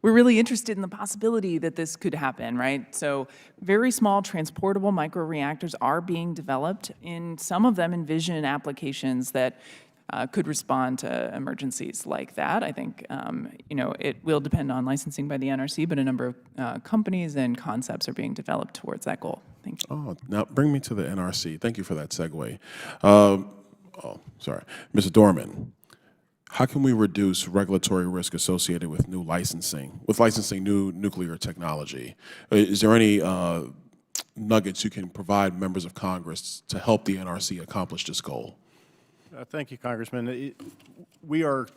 We're really interested in the possibility that this could happen, right? So very small transportable microreactors are being developed. In some of them envision applications that could respond to emergencies like that. I think, it will depend on licensing by the NRC, but a number of companies and concepts are being developed towards that goal. Thank you. Oh, now bring me to the NRC. Thank you for that segue. Sorry. Mr. Dorman, how can we reduce regulatory risk associated with licensing new nuclear technology? Is there any nuggets you can provide members of Congress to help the NRC accomplish this goal? Thank you, Congressman. We are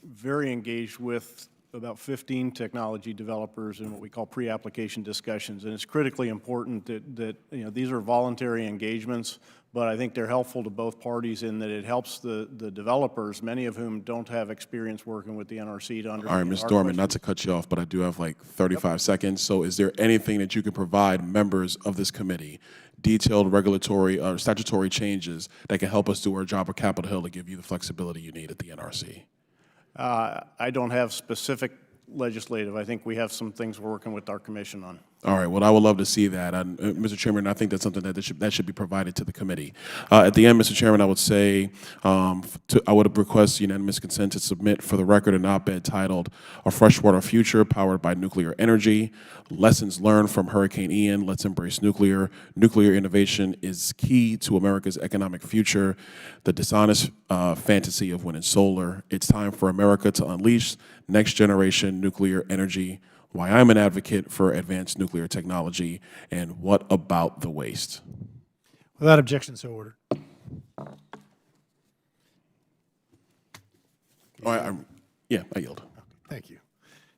very engaged with about 15 technology developers in what we call pre-application discussions, and it's critically important that these are voluntary engagements, but I think they're helpful to both parties in that it helps the developers, many of whom don't have experience working with the NRC to understand. All right, Ms. Dorman, not to cut you off, but I do have like 35 seconds. So is there anything that you can provide members of this committee, detailed regulatory or statutory changes that can help us do our job at Capitol Hill to give you the flexibility you need at the NRC? I don't have specific legislative. I think we have some things we're working with our commission on. All right. Well, I would love to see that. Mr. Chairman, I think that's something that should be provided to the committee. At the end, Mr. Chairman, I would say I would request unanimous consent to submit for the record an op-ed titled "A Freshwater Future Powered by Nuclear Energy: Lessons Learned from Hurricane Ian. Let's Embrace Nuclear. Nuclear innovation is key to America's economic future. The dishonest fantasy of wind and solar. It's time for America to unleash next generation nuclear energy. Why I'm an advocate for advanced nuclear technology, and what about the waste?" Without objection, so ordered. I yield. Thank you.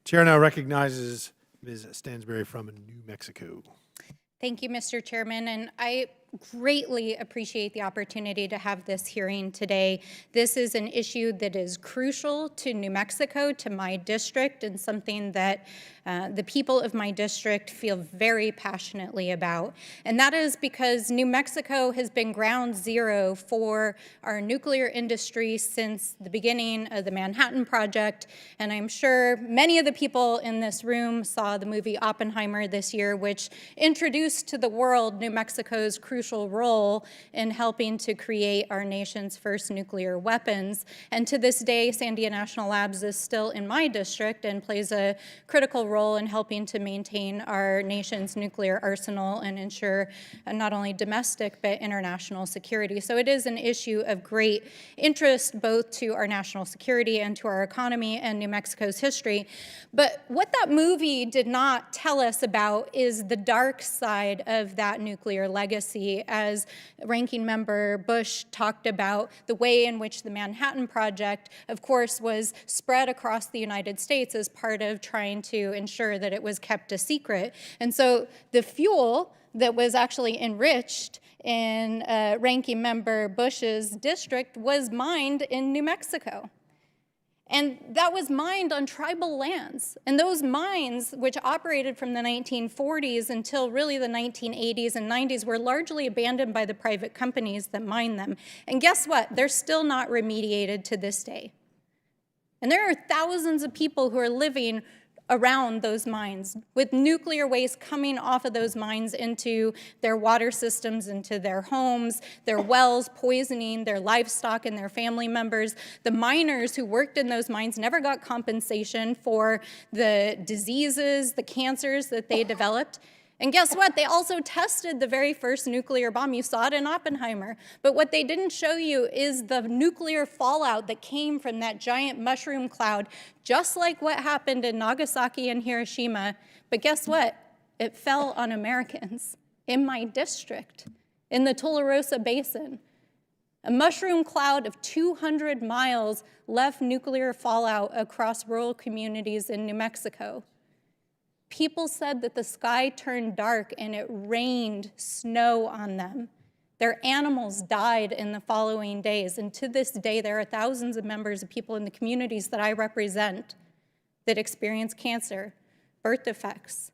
Chair now recognizes Ms. Stansberry from New Mexico. Thank you, Mr. Chairman, and I greatly appreciate the opportunity to have this hearing today. This is an issue that is crucial to New Mexico, to my district, and something that the people of my district feel very passionately about. And that is because New Mexico has been ground zero for our nuclear industry since the beginning of the Manhattan Project. And I'm sure many of the people in this room saw the movie Oppenheimer this year, which introduced to the world New Mexico's crucial role in helping to create our nation's first nuclear weapons. And to this day, Sandia National Labs is still in my district and plays a critical role in helping to maintain our nation's nuclear arsenal and ensure not only domestic but international security. So it is an issue of great interest both to our national security and to our economy and New Mexico's history. But what that movie did not tell us about is the dark side of that nuclear legacy, as Ranking Member Bush talked about the way in which the Manhattan Project, of course, was spread across the United States as part of trying to ensure that it was kept a secret. And so the fuel that was actually enriched in Ranking Member Bush's district was mined in New Mexico. And that was mined on tribal lands. And those mines, which operated from the 1940s until really the 1980s and 90s, were largely abandoned by the private companies that mined them. And guess what? They're still not remediated to this day. And there are thousands of people who are living around those mines with nuclear waste coming off of those mines into their water systems, into their homes, their wells, poisoning their livestock and their family members. The miners who worked in those mines never got compensation for the diseases, the cancers that they developed. And guess what? They also tested the very first nuclear bomb. You saw it in Oppenheimer. But what they didn't show you is the nuclear fallout that came from that giant mushroom cloud, just like what happened in Nagasaki and Hiroshima. But guess what? It fell on Americans in my district, in the Tularosa Basin. A mushroom cloud of 200 miles left nuclear fallout across rural communities in New Mexico. People said that the sky turned dark and it rained snow on them. Their animals died in the following days. And to this day, there are thousands of members of people in the communities that I represent that experience cancer, birth defects.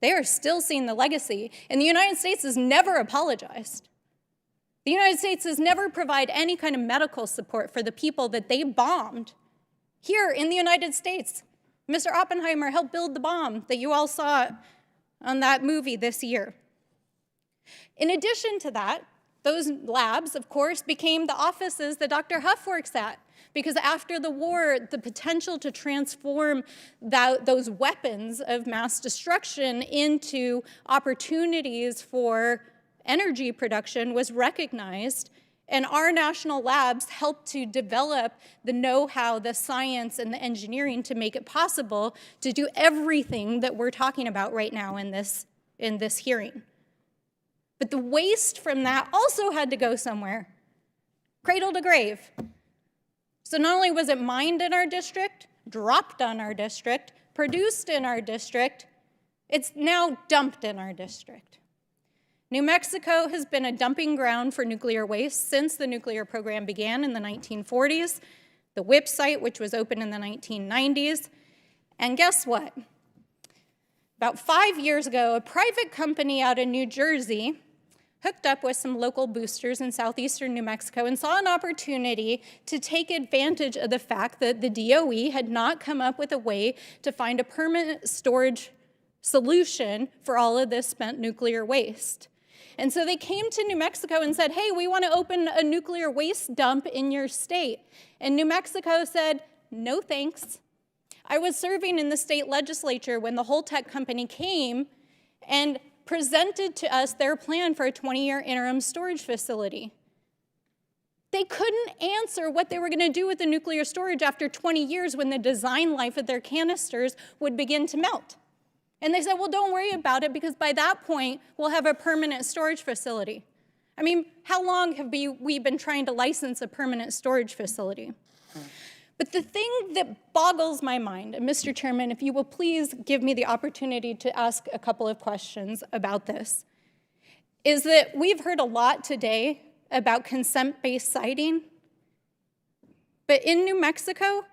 They are still seeing the legacy. And the United States has never apologized. The United States has never provided any kind of medical support for the people that they bombed here in the United States. Mr. Oppenheimer helped build the bomb that you all saw on that movie this year. In addition to that, Those labs, of course, became the offices that Dr. Huff works at, because after the war, the potential to transform those weapons of mass destruction into opportunities for energy production was recognized, and our national labs helped to develop the know-how, the science, and the engineering to make it possible to do everything that we're talking about right now in this hearing. But the waste from that also had to go somewhere, cradle to grave. So not only was it mined in our district, dropped on our district, produced in our district, it's now dumped in our district. New Mexico has been a dumping ground for nuclear waste since the nuclear program began in the 1940s, the WIPP site, which was opened in the 1990s. And guess what? About 5 years ago, a private company out of New Jersey hooked up with some local boosters in southeastern New Mexico and saw an opportunity to take advantage of the fact that the DOE had not come up with a way to find a permanent storage solution for all of this spent nuclear waste. And so they came to New Mexico and said, hey, we want to open a nuclear waste dump in your state. And New Mexico said, no thanks. I was serving in the state legislature when the Holtec company came and presented to us their plan for a 20-year interim storage facility. They couldn't answer what they were going to do with the nuclear storage after 20 years when the design life of their canisters would begin to melt. And they said, well, don't worry about it, because by that point, we'll have a permanent storage facility. I mean, how long have we been trying to license a permanent storage facility? But the thing that boggles my mind, and Mr. Chairman, if you will please give me the opportunity to ask a couple of questions about this, is that we've heard a lot today about consent-based siting, but in New Mexico,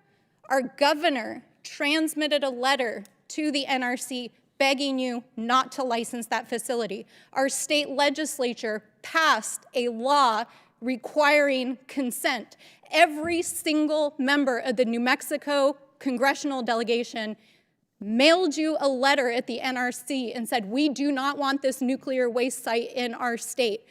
our governor transmitted a letter to the NRC begging you not to license that facility. Our state legislature passed a law requiring consent. Every single member of the New Mexico congressional delegation mailed you a letter at the NRC and said, we do not want this nuclear waste site in our state.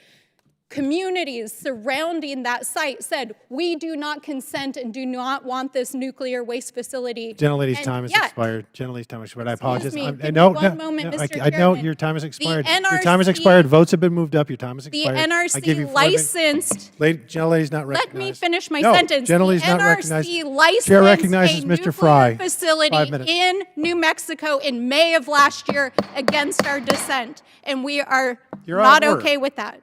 Communities surrounding that site said, we do not consent and do not want this nuclear waste facility. Gentlelady's time has expired. Gentlelady's time has expired. I apologize. Excuse me, No, one moment, Mr. I know Chairman. your time has expired. The Your time has NRC expired. Votes have been moved up. Your time has The expired. I give you NRC 4 minutes. licensed, Gentlelady's not let recognized. me finish my No, sentence. Gentlelady's The not NRC recognized. licensed Chair recognizes a Mr. nuclear Fry. 5 facility minutes. in New Mexico in May of last year against our dissent, and we are You're out not of order. okay with that.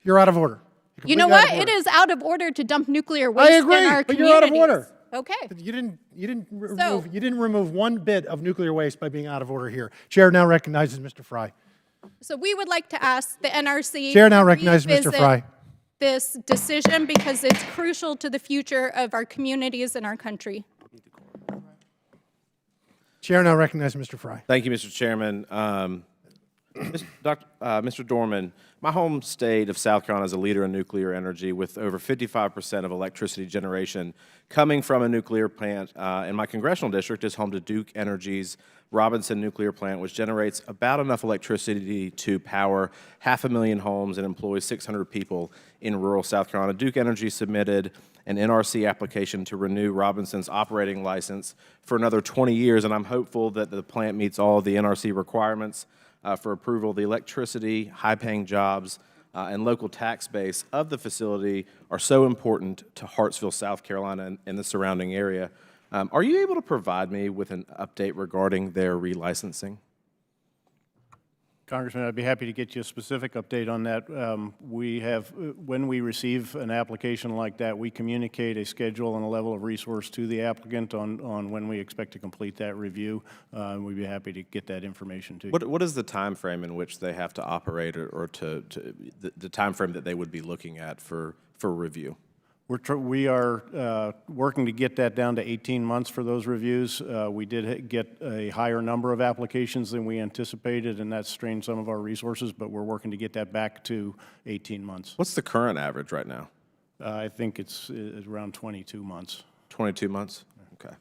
You're out of order. You know completely out what? of It order. is out of order to dump nuclear waste I agree, in our but communities. you're out of order. Okay. You didn't remove one bit of nuclear waste by being out of order here. Chair now recognizes Mr. Fry. So we would like to ask the NRC Chair now to recognizes Mr. revisit Fry. this decision because it's crucial to the future of our communities and our country. Chair now recognizes Mr. Fry. Thank you, Mr. Chairman. Mr. Dorman, my home state of South Carolina is a leader in nuclear energy with over 55% of electricity generation coming from a nuclear plant. And my congressional district is home to Duke Energy's Robinson Nuclear Plant, which generates about enough electricity to power 500,000 homes and employs 600 people in rural South Carolina. Duke Energy submitted an NRC application to renew Robinson's operating license for another 20 years, and I'm hopeful that the plant meets all the NRC requirements for approval. The electricity, high-paying jobs, and local tax base of the facility are so important to Hartsville, South Carolina, and the surrounding area. Are you able to provide me with an update regarding their relicensing? Congressman, I'd be happy to get you a specific update on that. When we receive an application like that, we communicate a schedule and a level of resource to the applicant on when we expect to complete that review. We'd be happy to get that information to you. What is the time frame in which they have to operate, or the time frame that they would be looking at for review? We are working to get that down to 18 months for those reviews. We did get a higher number of applications than we anticipated, and that strained some of our resources, but we're working to get that back to 18 months. What's the current average right now? I think it's around 22 months. 22 months? Okay.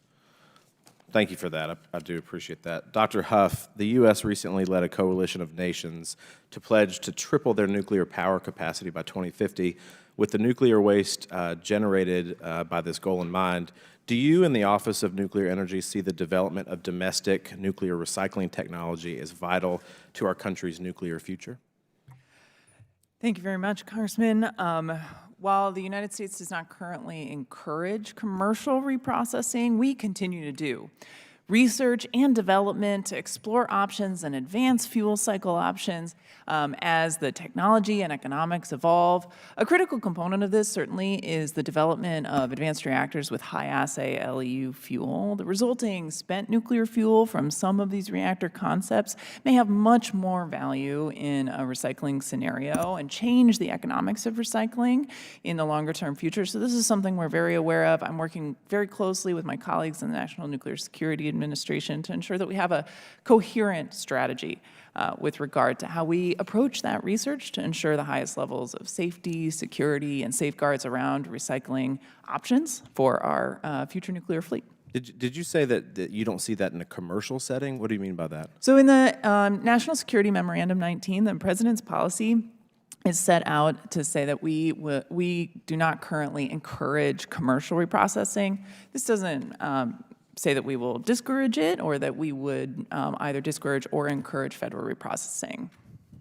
Thank you for that. I do appreciate that. Dr. Huff, the U.S. recently led a coalition of nations to pledge to triple their nuclear power capacity by 2050. With the nuclear waste generated by this goal in mind, do you in the Office of Nuclear Energy see the development of domestic nuclear recycling technology as vital to our country's nuclear future? Thank you very much, Congressman. While the United States does not currently encourage commercial reprocessing, we continue to do research and development to explore options and advance fuel cycle options as the technology and economics evolve. A critical component of this certainly is the development of advanced reactors with high-assay LEU fuel. The resulting spent nuclear fuel from some of these reactor concepts may have much more value in a recycling scenario and change the economics of recycling in the longer-term future. So this is something we're very aware of. I'm working very closely with my colleagues in the National Nuclear Security Administration to ensure that we have a coherent strategy with regard to how we approach that research to ensure the highest levels of safety, security, and safeguards around recycling options for our future nuclear fleet. Did you say that you don't see that in a commercial setting? What do you mean by that? So in the National Security Memorandum 19, the President's policy is set out to say that we do not currently encourage commercial reprocessing. This doesn't say that we will discourage it or that we would either discourage or encourage federal reprocessing.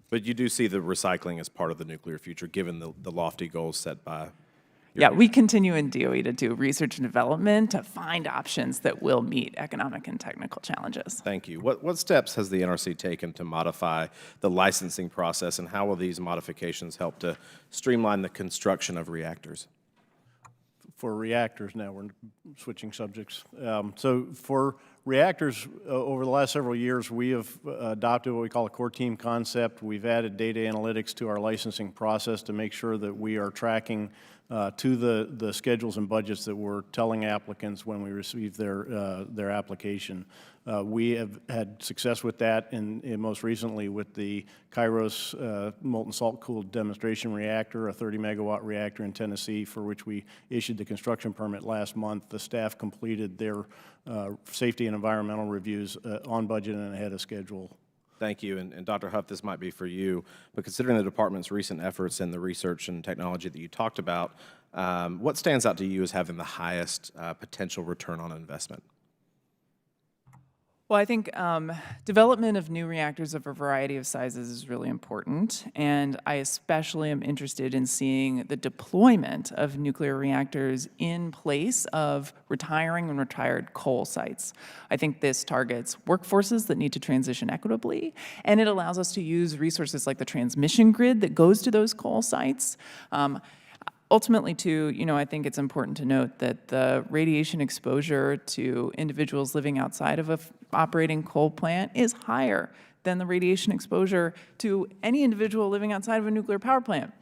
But you do see the recycling as part of the nuclear future, given the lofty goals set by Yeah, we continue in DOE to do research and development to find options that will meet economic and technical challenges. Thank you. What steps has the NRC taken to modify the licensing process, and how will these modifications help to streamline the construction of reactors? For reactors, now we're switching subjects. So for reactors, over the last several years, we have adopted what we call a core team concept. We've added data analytics to our licensing process to make sure that we are tracking to the schedules and budgets that we're telling applicants when we receive their application. We have had success with that, and most recently with the Kairos molten salt cooled demonstration reactor, a 30-megawatt reactor in Tennessee, for which we issued the construction permit last month. The staff completed their safety and environmental reviews on budget and ahead of schedule. Thank you. And Dr. Huff, this might be for you, but considering the department's recent efforts in the research and technology that you talked about, what stands out to you as having the highest potential return on investment? Well, I think development of new reactors of a variety of sizes is really important, and I especially am interested in seeing the deployment of nuclear reactors in place of retiring and retired coal sites. I think this targets workforces that need to transition equitably, and it allows us to use resources like the transmission grid that goes to those coal sites. Ultimately, too, I think it's important to note that the radiation exposure to individuals living outside of an operating coal plant is higher than the radiation exposure to any individual living outside of a nuclear power plant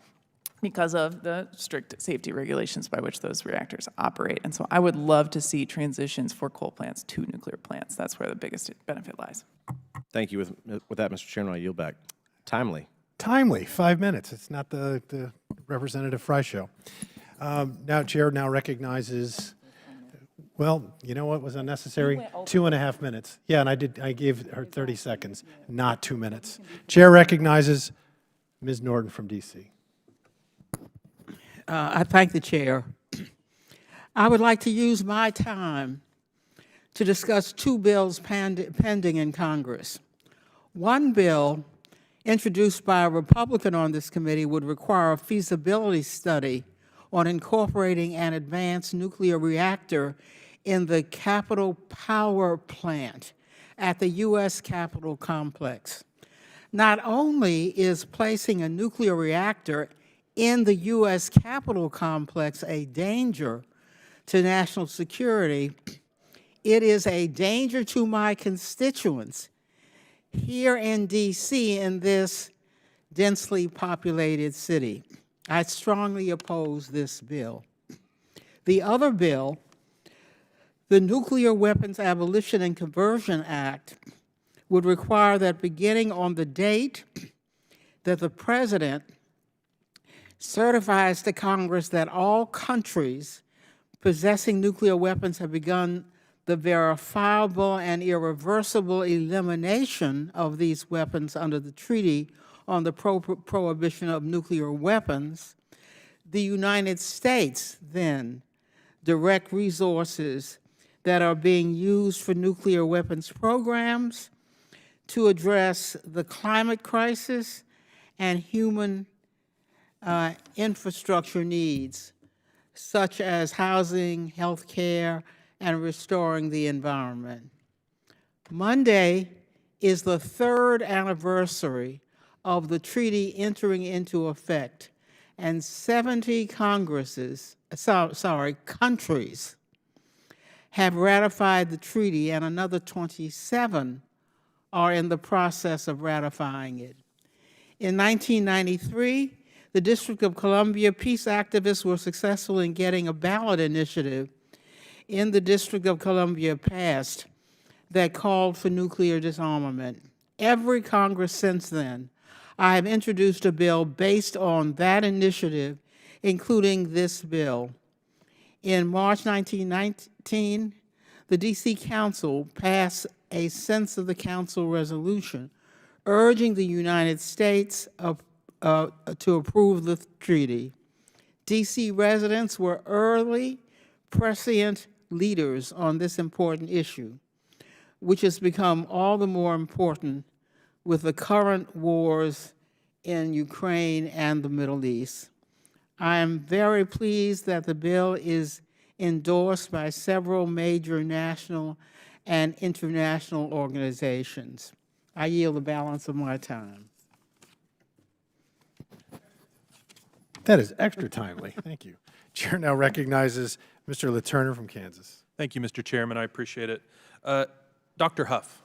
because of the strict safety regulations by which those reactors operate. And so I would love to see transitions for coal plants to nuclear plants. That's where the biggest benefit lies. Thank you. With that, Mr. Chairman, I yield back. Timely. Timely, 5 minutes. It's not the Representative Fry show. Now, Chair now recognizes, well, you know what was unnecessary? 2.5 minutes. Yeah, and I gave her 30 seconds, not 2 minutes. Chair recognizes Ms. Norton from D.C. I thank the chair. I would like to use my time to discuss two bills pending in Congress. One bill introduced by a Republican on this committee would require a feasibility study on incorporating an advanced nuclear reactor in the Capitol Power Plant at the U.S. Capitol Complex. Not only is placing a nuclear reactor in the U.S. Capitol Complex a danger to national security, it is a danger to my constituents here in D.C. in this densely populated city. I strongly oppose this bill. The other bill, the Nuclear Weapons Abolition and Conversion Act, would require that beginning on the date that the President certifies to Congress that all countries possessing nuclear weapons have begun the verifiable and irreversible elimination of these weapons under the Treaty on the Prohibition of Nuclear Weapons, the United States then direct resources that are being used for nuclear weapons programs to address the climate crisis and human infrastructure needs, such as housing, health care, and restoring the environment. Monday is the 3rd anniversary of the treaty entering into effect, and 70 countries have ratified the treaty, and another 27 are in the process of ratifying it. In 1993, the District of Columbia peace activists were successful in getting a ballot initiative in the District of Columbia passed that called for nuclear disarmament. Every Congress since then, I have introduced a bill based on that initiative, including this bill. In March 1919, the D.C. Council passed a sense of the Council resolution urging the United States to approve the treaty. D.C. residents were early, prescient leaders on this important issue, which has become all the more important with the current wars in Ukraine and the Middle East. I am very pleased that the bill is endorsed by several major national and international organizations. I yield the balance of my time. That is extra timely. Thank you. Chair now recognizes Mr. LaTurner from Kansas. Thank you, Mr. Chairman. I appreciate it. Dr. Huff,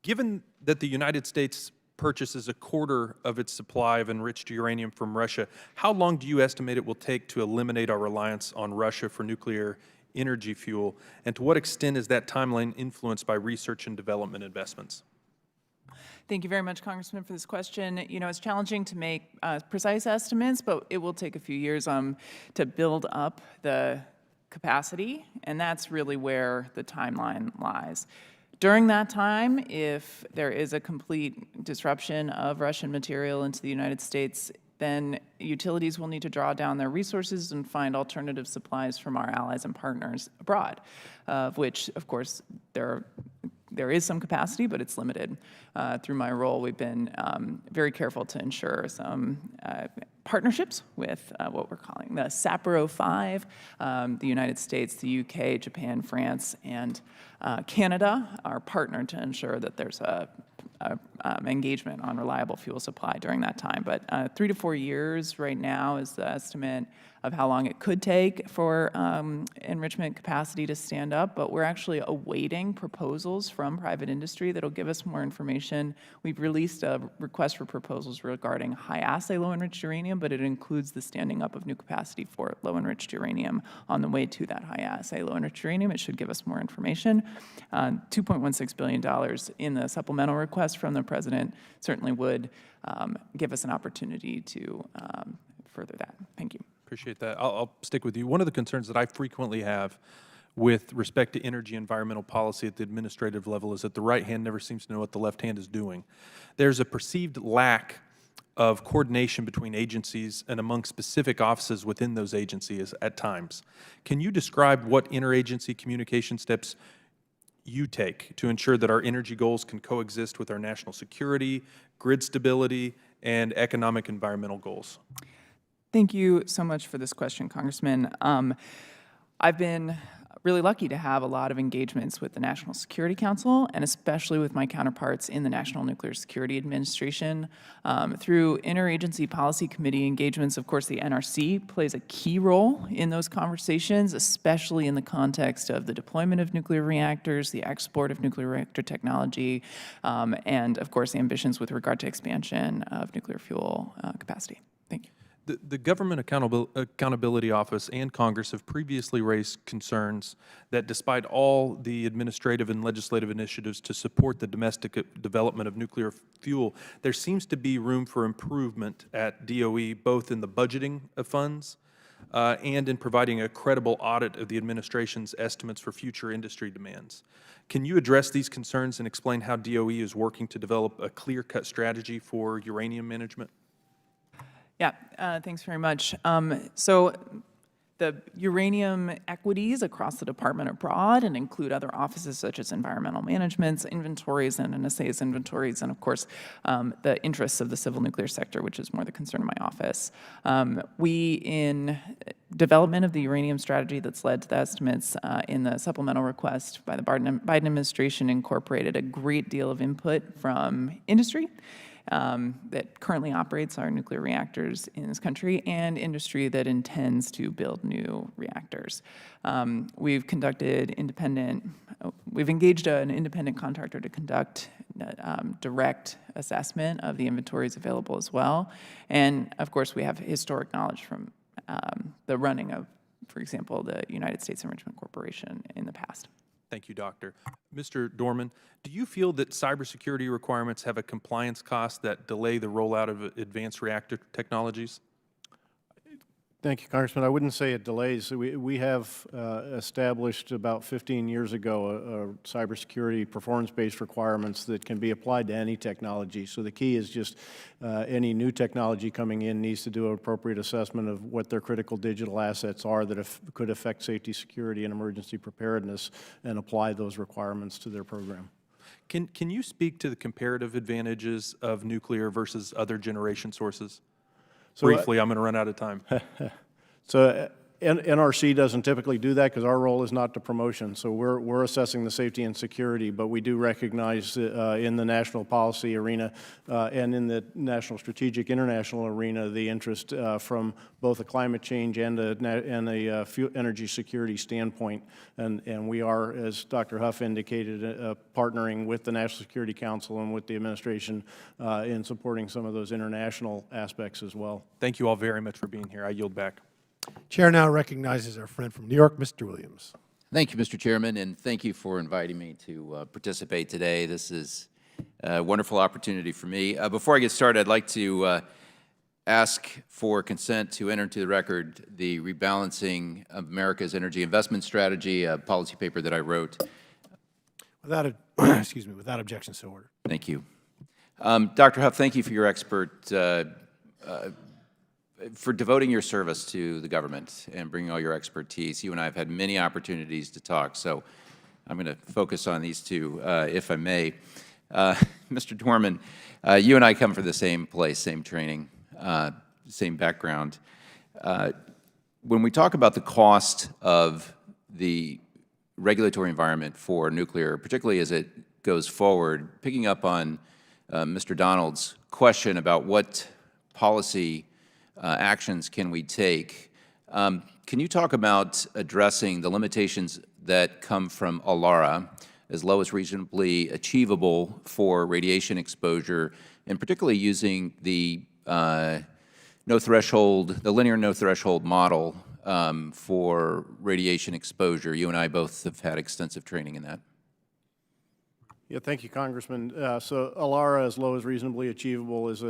given that the United States purchases a quarter of its supply of enriched uranium from Russia, how long do you estimate it will take to eliminate our reliance on Russia for nuclear energy fuel? And to what extent is that timeline influenced by research and development investments? Thank you very much, Congressman, for this question. You know, it's challenging to make precise estimates, but it will take a few years to build up the capacity, and that's really where the timeline lies. During that time, if there is a complete disruption of Russian material into the United States, then utilities will need to draw down their resources and find alternative supplies from our allies and partners abroad, of which, of course, there is some capacity, but it's limited. Through my role, we've been very careful to ensure some partnerships with what we're calling the SAPRO 5, the United States, the UK, Japan, France, and Canada are partnered to ensure that there's a engagement on reliable fuel supply during that time. But 3 to 4 years right now is the estimate of how long it could take for enrichment capacity to stand up, but we're actually awaiting proposals from private industry that'll give us more information. We've released a request for proposals regarding high-assay low-enriched uranium, but it includes the standing up of new capacity for low-enriched uranium on the way to that high-assay low-enriched uranium. It should give us more information. $2.16 billion in the supplemental request from the President certainly would give us an opportunity to further that. Thank you. Appreciate that. I'll stick with you. One of the concerns that I frequently have with respect to energy environmental policy at the administrative level is that the right hand never seems to know what the left hand is doing. There's a perceived lack of coordination between agencies and among specific offices within those agencies at times. Can you describe what interagency communication steps you take to ensure that our energy goals can coexist with our national security, grid stability, and economic environmental goals? Thank you so much for this question, Congressman. I've been really lucky to have a lot of engagements with the National Security Council and especially with my counterparts in the National Nuclear Security Administration. Through interagency policy committee engagements, of course, the NRC plays a key role in those conversations, especially in the context of the deployment of nuclear reactors, the export of nuclear reactor technology, and, of course, the ambitions with regard to expansion of nuclear fuel capacity. Thank you. The Government Accountability Office and Congress have previously raised concerns that despite all the administrative and legislative initiatives to support the domestic development of nuclear fuel, there seems to be room for improvement at DOE, both in the budgeting of funds and in providing a credible audit of the administration's estimates for future industry demands. Can you address these concerns and explain how DOE is working to develop a clear-cut strategy for uranium management? Yeah, thanks very much. So the uranium equities across the department are broad and include other offices such as environmental management's inventories and NSA's inventories, and of course, the interests of the civil nuclear sector, which is more the concern of my office. We, in development of the uranium strategy that's led to the estimates in the supplemental request by the Biden administration, incorporated a great deal of input from industry that currently operates our nuclear reactors in this country, and industry that intends to build new reactors. We've engaged an independent contractor to conduct direct assessment of the inventories available as well. And of course, we have historic knowledge from the running of, for example, the United States Enrichment Corporation in the past. Thank you, Doctor. Mr. Dorman, do you feel that cybersecurity requirements have a compliance cost that delay the rollout of advanced reactor technologies? Thank you, Congressman. I wouldn't say it delays. We have established about 15 years ago cybersecurity performance-based requirements that can be applied to any technology. So the key is just any new technology coming in needs to do an appropriate assessment of what their critical digital assets are that could affect safety, security, and emergency preparedness, and apply those requirements to their program. Can you speak to the comparative advantages of nuclear versus other generation sources? Briefly, I'm going to run out of time. So NRC doesn't typically do that because our role is not to promotion. So we're assessing the safety and security, but we do recognize in the national policy arena and in the national strategic international arena the interest from both a climate change and a energy security standpoint. And we are, as Dr. Huff indicated, partnering with the National Security Council and with the administration in supporting some of those international aspects as well. Thank you all very much for being here. I yield back. Chair now recognizes our friend from New York, Mr. Williams. Thank you, Mr. Chairman, and thank you for inviting me to participate today. This is a wonderful opportunity for me. Before I get started, I'd like to ask for consent to enter into the record the Rebalancing of America's Energy Investment Strategy, a policy paper that I wrote. Without without objection, so ordered. Thank you. Dr. Huff, thank you for your for devoting your service to the government and bringing all your expertise. You and I have had many opportunities to talk, so I'm going to focus on these two, if I may. Mr. Dorman, you and I come from the same place, same training, same background. When we talk about the cost of the regulatory environment for nuclear, particularly as it goes forward, picking up on Mr. Donald's question about what policy actions can we take, can you talk about addressing the limitations that come from ALARA as low as reasonably achievable for radiation exposure, and particularly using the linear no threshold model for radiation exposure? You and I both have had extensive training in that. Yeah, thank you, Congressman. So ALARA, as low as reasonably achievable, is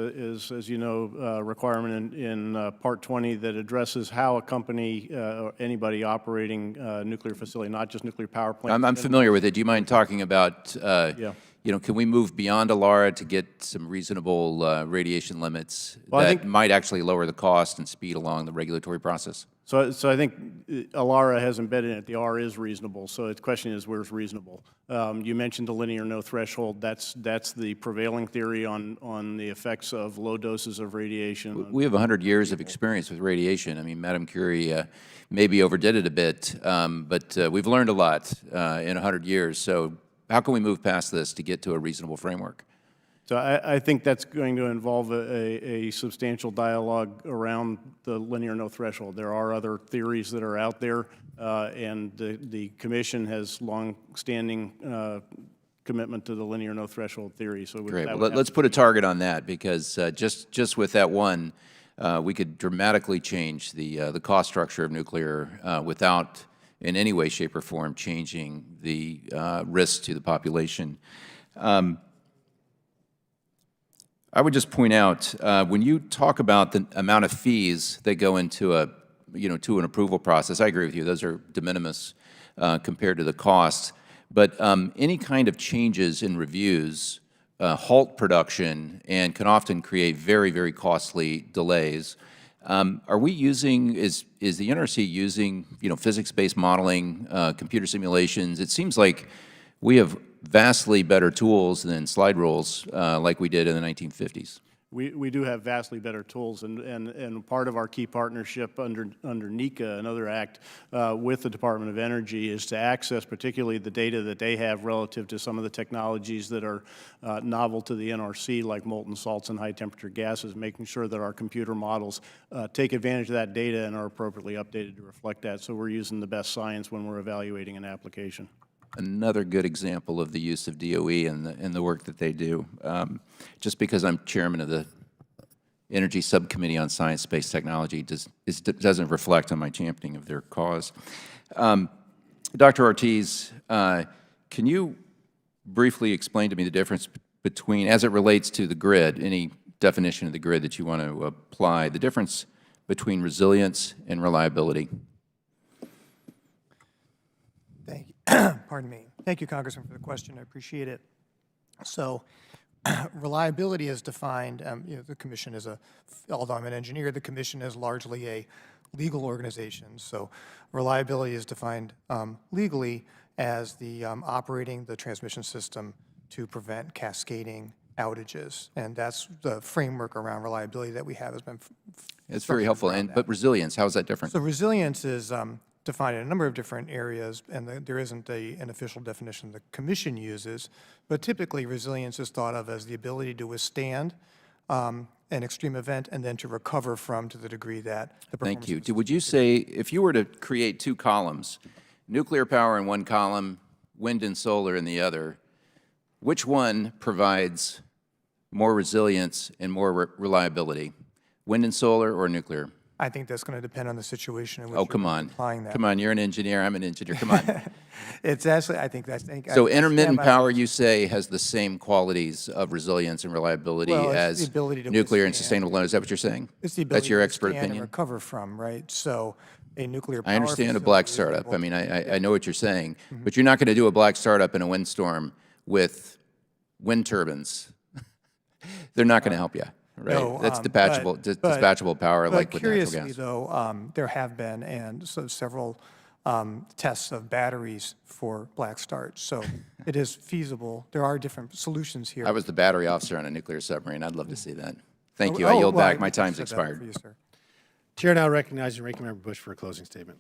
as you know, a requirement in Part 20 that addresses how a company or anybody operating a nuclear facility, not just nuclear power plants. I'm familiar with it. Do you mind talking about, you know, can we move beyond ALARA to get some reasonable radiation limits that might actually lower the cost and speed along the regulatory process? So I think ALARA has embedded in it the R is reasonable. So the question is, where's reasonable? You mentioned the linear no threshold. That's the prevailing theory on the effects of low doses of radiation. We have 100 years of experience with radiation. I mean, Madam Curie maybe overdid it a bit, but we've learned a lot in 100 years. So how can we move past this to get to a reasonable framework? So I think that's going to involve a substantial dialogue around the linear no threshold. There are other theories that are out there, and the Commission has long-standing commitment to the linear no threshold theory. So great. Well, let's put a target on that, because just with that one, we could dramatically change the cost structure of nuclear without in any way, shape, or form changing the risk to the population. I would just point out, when you talk about the amount of fees that go into a to an approval process. I agree with you. Those are de minimis compared to the costs. But any kind of changes in reviews halt production and can often create very, very costly delays. Are we using, is the NRC using, physics-based modeling, computer simulations? It seems like we have vastly better tools than slide rules like we did in the 1950s. We do have vastly better tools, and part of our key partnership under NECA, another act with the Department of Energy, is to access particularly the data that they have relative to some of the technologies that are novel to the NRC, like molten salts and high-temperature gases, making sure that our computer models take advantage of that data and are appropriately updated to reflect that. So we're using the best science when we're evaluating an application. Another good example of the use of DOE and the work that they do. Just because I'm chairman of the Energy Subcommittee on Science-Based Technology doesn't reflect on my championing of their cause. Dr. Ortiz, can you briefly explain to me the difference between, as it relates to the grid, any definition of the grid that you want to apply, the difference between resilience and reliability? Thank you. Pardon me. Thank you, Congressman, for the question. I appreciate it. So reliability is defined, the commission is although I'm an engineer, the commission is largely a legal organization. So reliability is defined legally as the operating the transmission system to prevent cascading outages. And that's the framework around reliability that we have has been. It's very helpful. But resilience, how is that different? So resilience is defined in a number of different areas, and there isn't an official definition the commission uses, but typically resilience is thought of as the ability to withstand an extreme event and then to recover from to the degree that the performance. Thank you. Would you say, if you were to create two columns, nuclear power in one column, wind and solar in the other, which one provides more resilience and more reliability, wind and solar or nuclear? I think that's going to depend on the situation in which Come you're on. applying that. Come on, you're an engineer, I'm an engineer, come on. It's actually, I think that's. So intermittent power, you say, has the same qualities of resilience and reliability Well, it's the as ability to nuclear and withstand. sustainable energy. Is that what you're saying? It's the ability That's your to expert withstand and opinion? recover from, right? So a nuclear power I understand a facility black is startup. able I mean, I know what you're saying, Mm-hmm. but you're not going to do a black startup in a windstorm with wind turbines. They're not going to help you, right? No, That's dispatchable power like with natural curiously, gas. though, there have been several tests of batteries for black starts. So it is feasible. There are different solutions here. I was the battery officer on a nuclear submarine. I'd love to see that. Thank you. I yield back. My time's said that for expired. you, sir. Chair now recognizes Ranking Member Bush for a closing statement.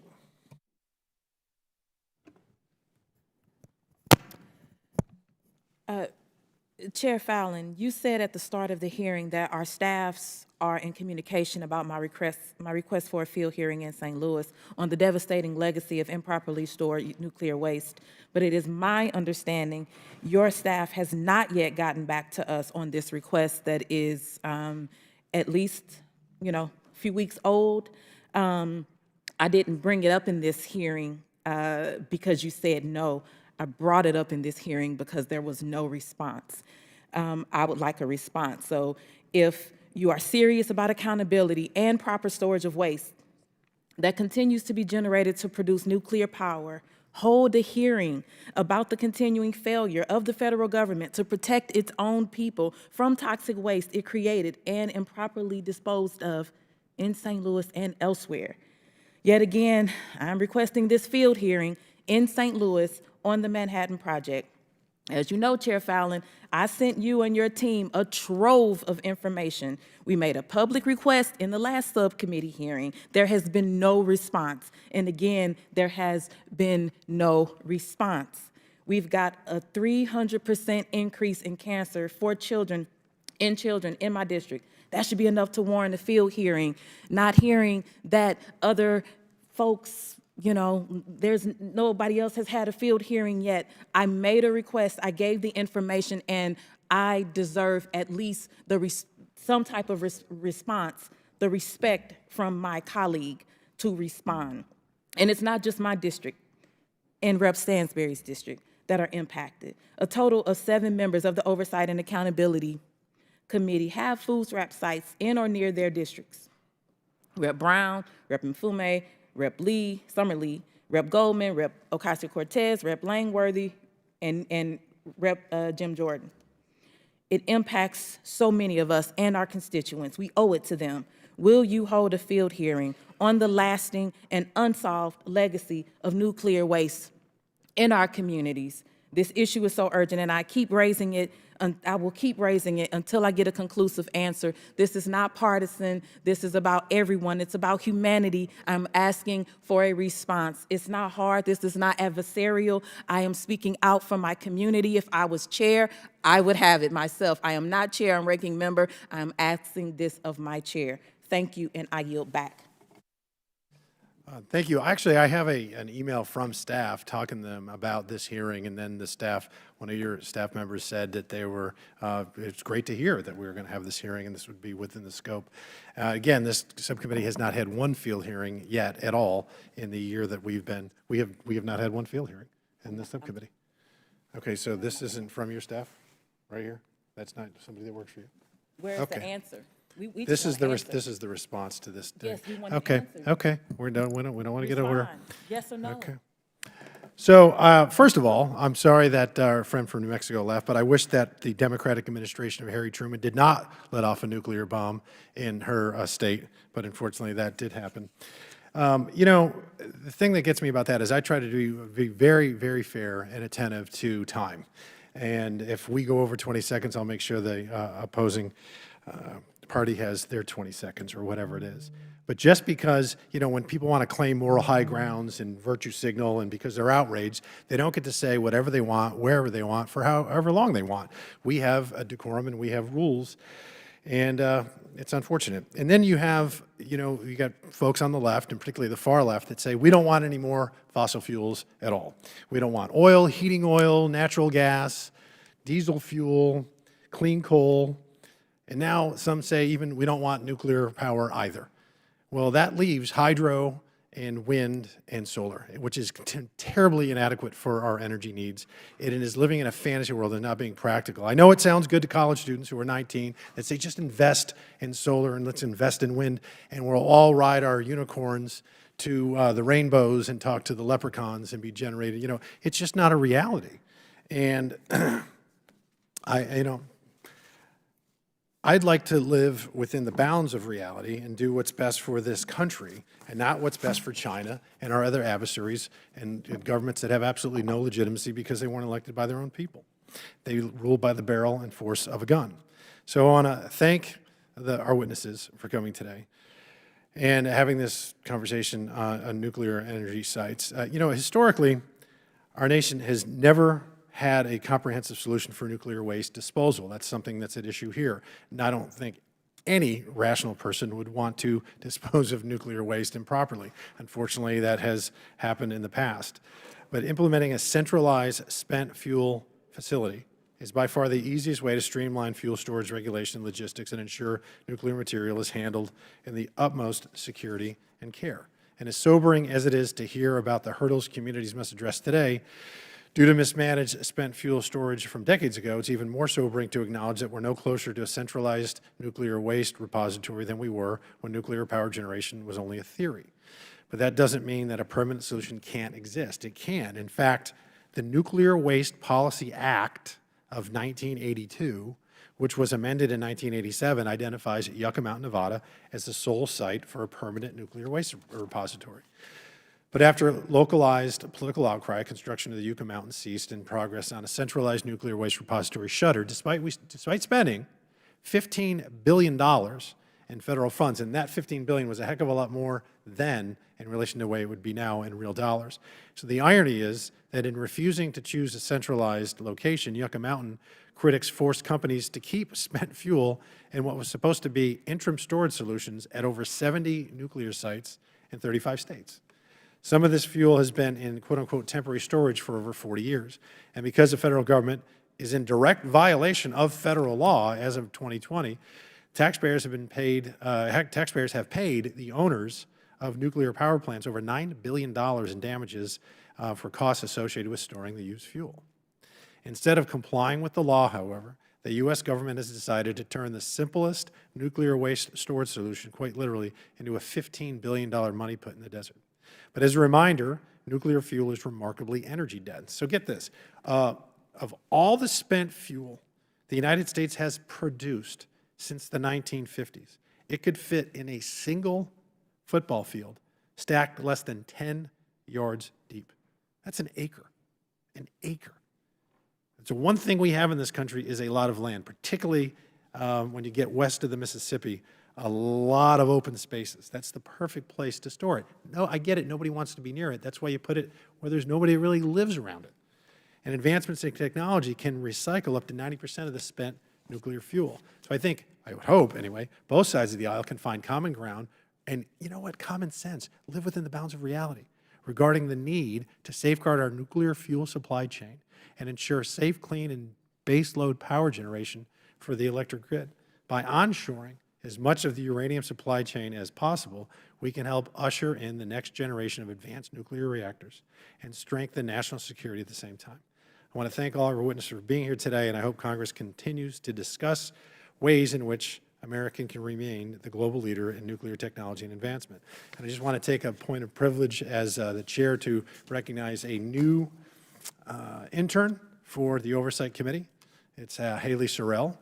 Chair Fallon, you said at the start of the hearing that our staffs are in communication about my request for a field hearing in St. Louis on the devastating legacy of improperly stored nuclear waste. But it is my understanding your staff has not yet gotten back to us on this request that is at least, a few weeks old. I didn't bring it up in this hearing because you said no. I brought it up in this hearing because there was no response. I would like a response. So if you are serious about accountability and proper storage of waste that continues to be generated to produce nuclear power, hold a hearing about the continuing failure of the federal government to protect its own people from toxic waste it created and improperly disposed of in St. Louis and elsewhere. Yet again, I'm requesting this field hearing in St. Louis on the Manhattan Project. As you know, Chair Fallon, I sent you and your team a trove of information. We made a public request in the last subcommittee hearing. There has been no response. And again, there has been no response. We've got a 300% increase in cancer for children in my district. That should be enough to warrant a field hearing, not hearing that other folks, there's nobody else has had a field hearing yet. I made a request, I gave the information, and I deserve at least some type of response, the respect from my colleague to respond. And it's not just my district and Rep. Stansberry's district that are impacted. A total of 7 members of the Oversight and Accountability Committee have food scrap sites in or near their districts. Rep. Brown, Rep. Mfume, Rep. Lee, Summerlee, Rep. Goldman, Rep. Ocasio-Cortez, Rep. Langworthy, and Rep. Jim Jordan. It impacts so many of us and our constituents. We owe it to them. Will you hold a field hearing on the lasting and unsolved legacy of nuclear waste in our communities? This issue is so urgent, and I keep raising it. I will keep raising it until I get a conclusive answer. This is not partisan. This is about everyone. It's about humanity. I'm asking for a response. It's not hard. This is not adversarial. I am speaking out for my community. If I was chair, I would have it myself. I am not chair. I'm ranking member. I'm asking this of my chair. Thank you, and I yield back. Thank you. Actually, I have an email from staff talking to them about this hearing, and then the staff, one of your staff members said that they were, it's great to hear that we were going to have this hearing and this would be within the scope. Again, this subcommittee has not had one field hearing yet at all in the year that we have not had one field hearing in the subcommittee. Okay, so this isn't from your staff right here? That's not somebody that works for you? Where's the answer? We This is just this is the response to this. Yes, we want Okay, an answer. okay, we're done. We don't want to get over. Respond. Yes or no? Okay. So, first of all, I'm sorry that our friend from New Mexico left, but I wish that the Democratic administration of Harry Truman did not let off a nuclear bomb in her state, but unfortunately that did happen. You know, the thing that gets me about that is I try to be very, very fair and attentive to time. And if we go over 20 seconds, I'll make sure the opposing party has their 20 seconds or whatever it is. But just because, you know, when people want to claim moral high grounds and virtue signal and because they're outraged, they don't get to say whatever they want, wherever they want, for however long they want. We have a decorum and we have rules, and it's unfortunate. And then you have, you know, you got folks on the left, and particularly the far left, that say we don't want any more fossil fuels at all. We don't want oil, heating oil, natural gas, diesel fuel, clean coal, and now some say even we don't want nuclear power either. Well, that leaves hydro and wind and solar, which is terribly inadequate for our energy needs. It is living in a fantasy world and not being practical. I know it sounds good to college students who are 19 that say just invest in solar and let's invest in wind and we'll all ride our unicorns to the rainbows and talk to the leprechauns and be generated. You know, it's just not a reality. And I'd like to live within the bounds of reality and do what's best for this country and not what's best for China and our other adversaries and governments that have absolutely no legitimacy because they weren't elected by their own people. They rule by the barrel and force of a gun. So I want to thank our witnesses for coming today and having this conversation on nuclear energy sites. You know, historically, our nation has never had a comprehensive solution for nuclear waste disposal. That's something that's at issue here. And I don't think any rational person would want to dispose of nuclear waste improperly. Unfortunately, that has happened in the past. But implementing a centralized spent fuel facility is by far the easiest way to streamline fuel storage regulation and logistics and ensure nuclear material is handled in the utmost security and care. And as sobering as it is to hear about the hurdles communities must address today, due to mismanaged spent fuel storage from decades ago, it's even more sobering to acknowledge that we're no closer to a centralized nuclear waste repository than we were when nuclear power generation was only a theory. But that doesn't mean that a permanent solution can't exist. It can. In fact, the Nuclear Waste Policy Act of 1982, which was amended in 1987, identifies Yucca Mountain, Nevada as the sole site for a permanent nuclear waste repository. But after localized political outcry, construction of the Yucca Mountain ceased and progress on a centralized nuclear waste repository shuttered, despite spending $15 billion in federal funds. And that $15 billion was a heck of a lot more then in relation to the way it would be now in real dollars. So the irony is that in refusing to choose a centralized location, Yucca Mountain critics forced companies to keep spent fuel in what was supposed to be interim storage solutions at over 70 nuclear sites in 35 states. Some of this fuel has been in quote-unquote temporary storage for over 40 years. And because the federal government is in direct violation of federal law as of 2020, taxpayers have paid the owners of nuclear power plants over $9 billion in damages for costs associated with storing the used fuel. Instead of complying with the law, however, the U.S. government has decided to turn the simplest nuclear waste storage solution, quite literally, into a $15 billion money pit in the desert. But as a reminder, nuclear fuel is remarkably energy dense. So get this, of all the spent fuel the United States has produced since the 1950s, it could fit in a single football field stacked less than 10 yards deep. That's an acre. An acre. So one thing we have in this country is a lot of land, particularly when you get west of the Mississippi, a lot of open spaces. That's the perfect place to store it. No, I get it. Nobody wants to be near it. That's why you put it where there's nobody that really lives around it. And advancements in technology can recycle up to 90% of the spent nuclear fuel. So I think, I would hope anyway, both sides of the aisle can find common ground and, you know what, common sense, live within the bounds of reality regarding the need to safeguard our nuclear fuel supply chain and ensure safe, clean, and baseload power generation for the electric grid. By onshoring as much of the uranium supply chain as possible, we can help usher in the next generation of advanced nuclear reactors and strengthen national security at the same time. I want to thank all our witnesses for being here today, and I hope Congress continues to discuss ways in which America can remain the global leader in nuclear technology and advancement. And I just want to take a point of privilege as the chair to recognize a new intern for the Oversight Committee. It's Haley Sorrell.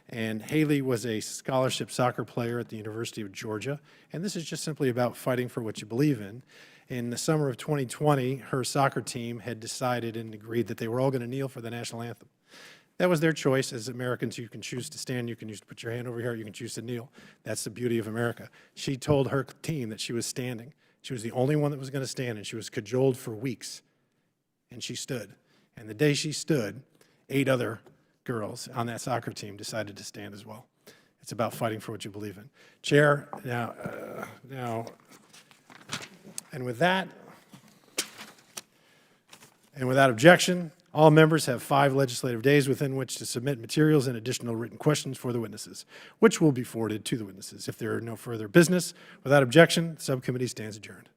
And Haley was a scholarship soccer player at the University of Georgia. And this is just simply about fighting for what you believe in. In the summer of 2020, her soccer team had decided and agreed that they were all going to kneel for the national anthem. That was their choice. As Americans, you can choose to stand, you can choose to put your hand over here, you can choose to kneel. That's the beauty of America. She told her team that she was standing. She was the only one that was going to stand, and she was cajoled for weeks. And she stood. And the day she stood, 8 other girls on that soccer team decided to stand as well. It's about fighting for what you believe in. Chair, now, and with that, and without objection, all members have 5 legislative days within which to submit materials and additional written questions for the witnesses, which will be forwarded to the witnesses. If there are no further business, without objection, the subcommittee stands adjourned.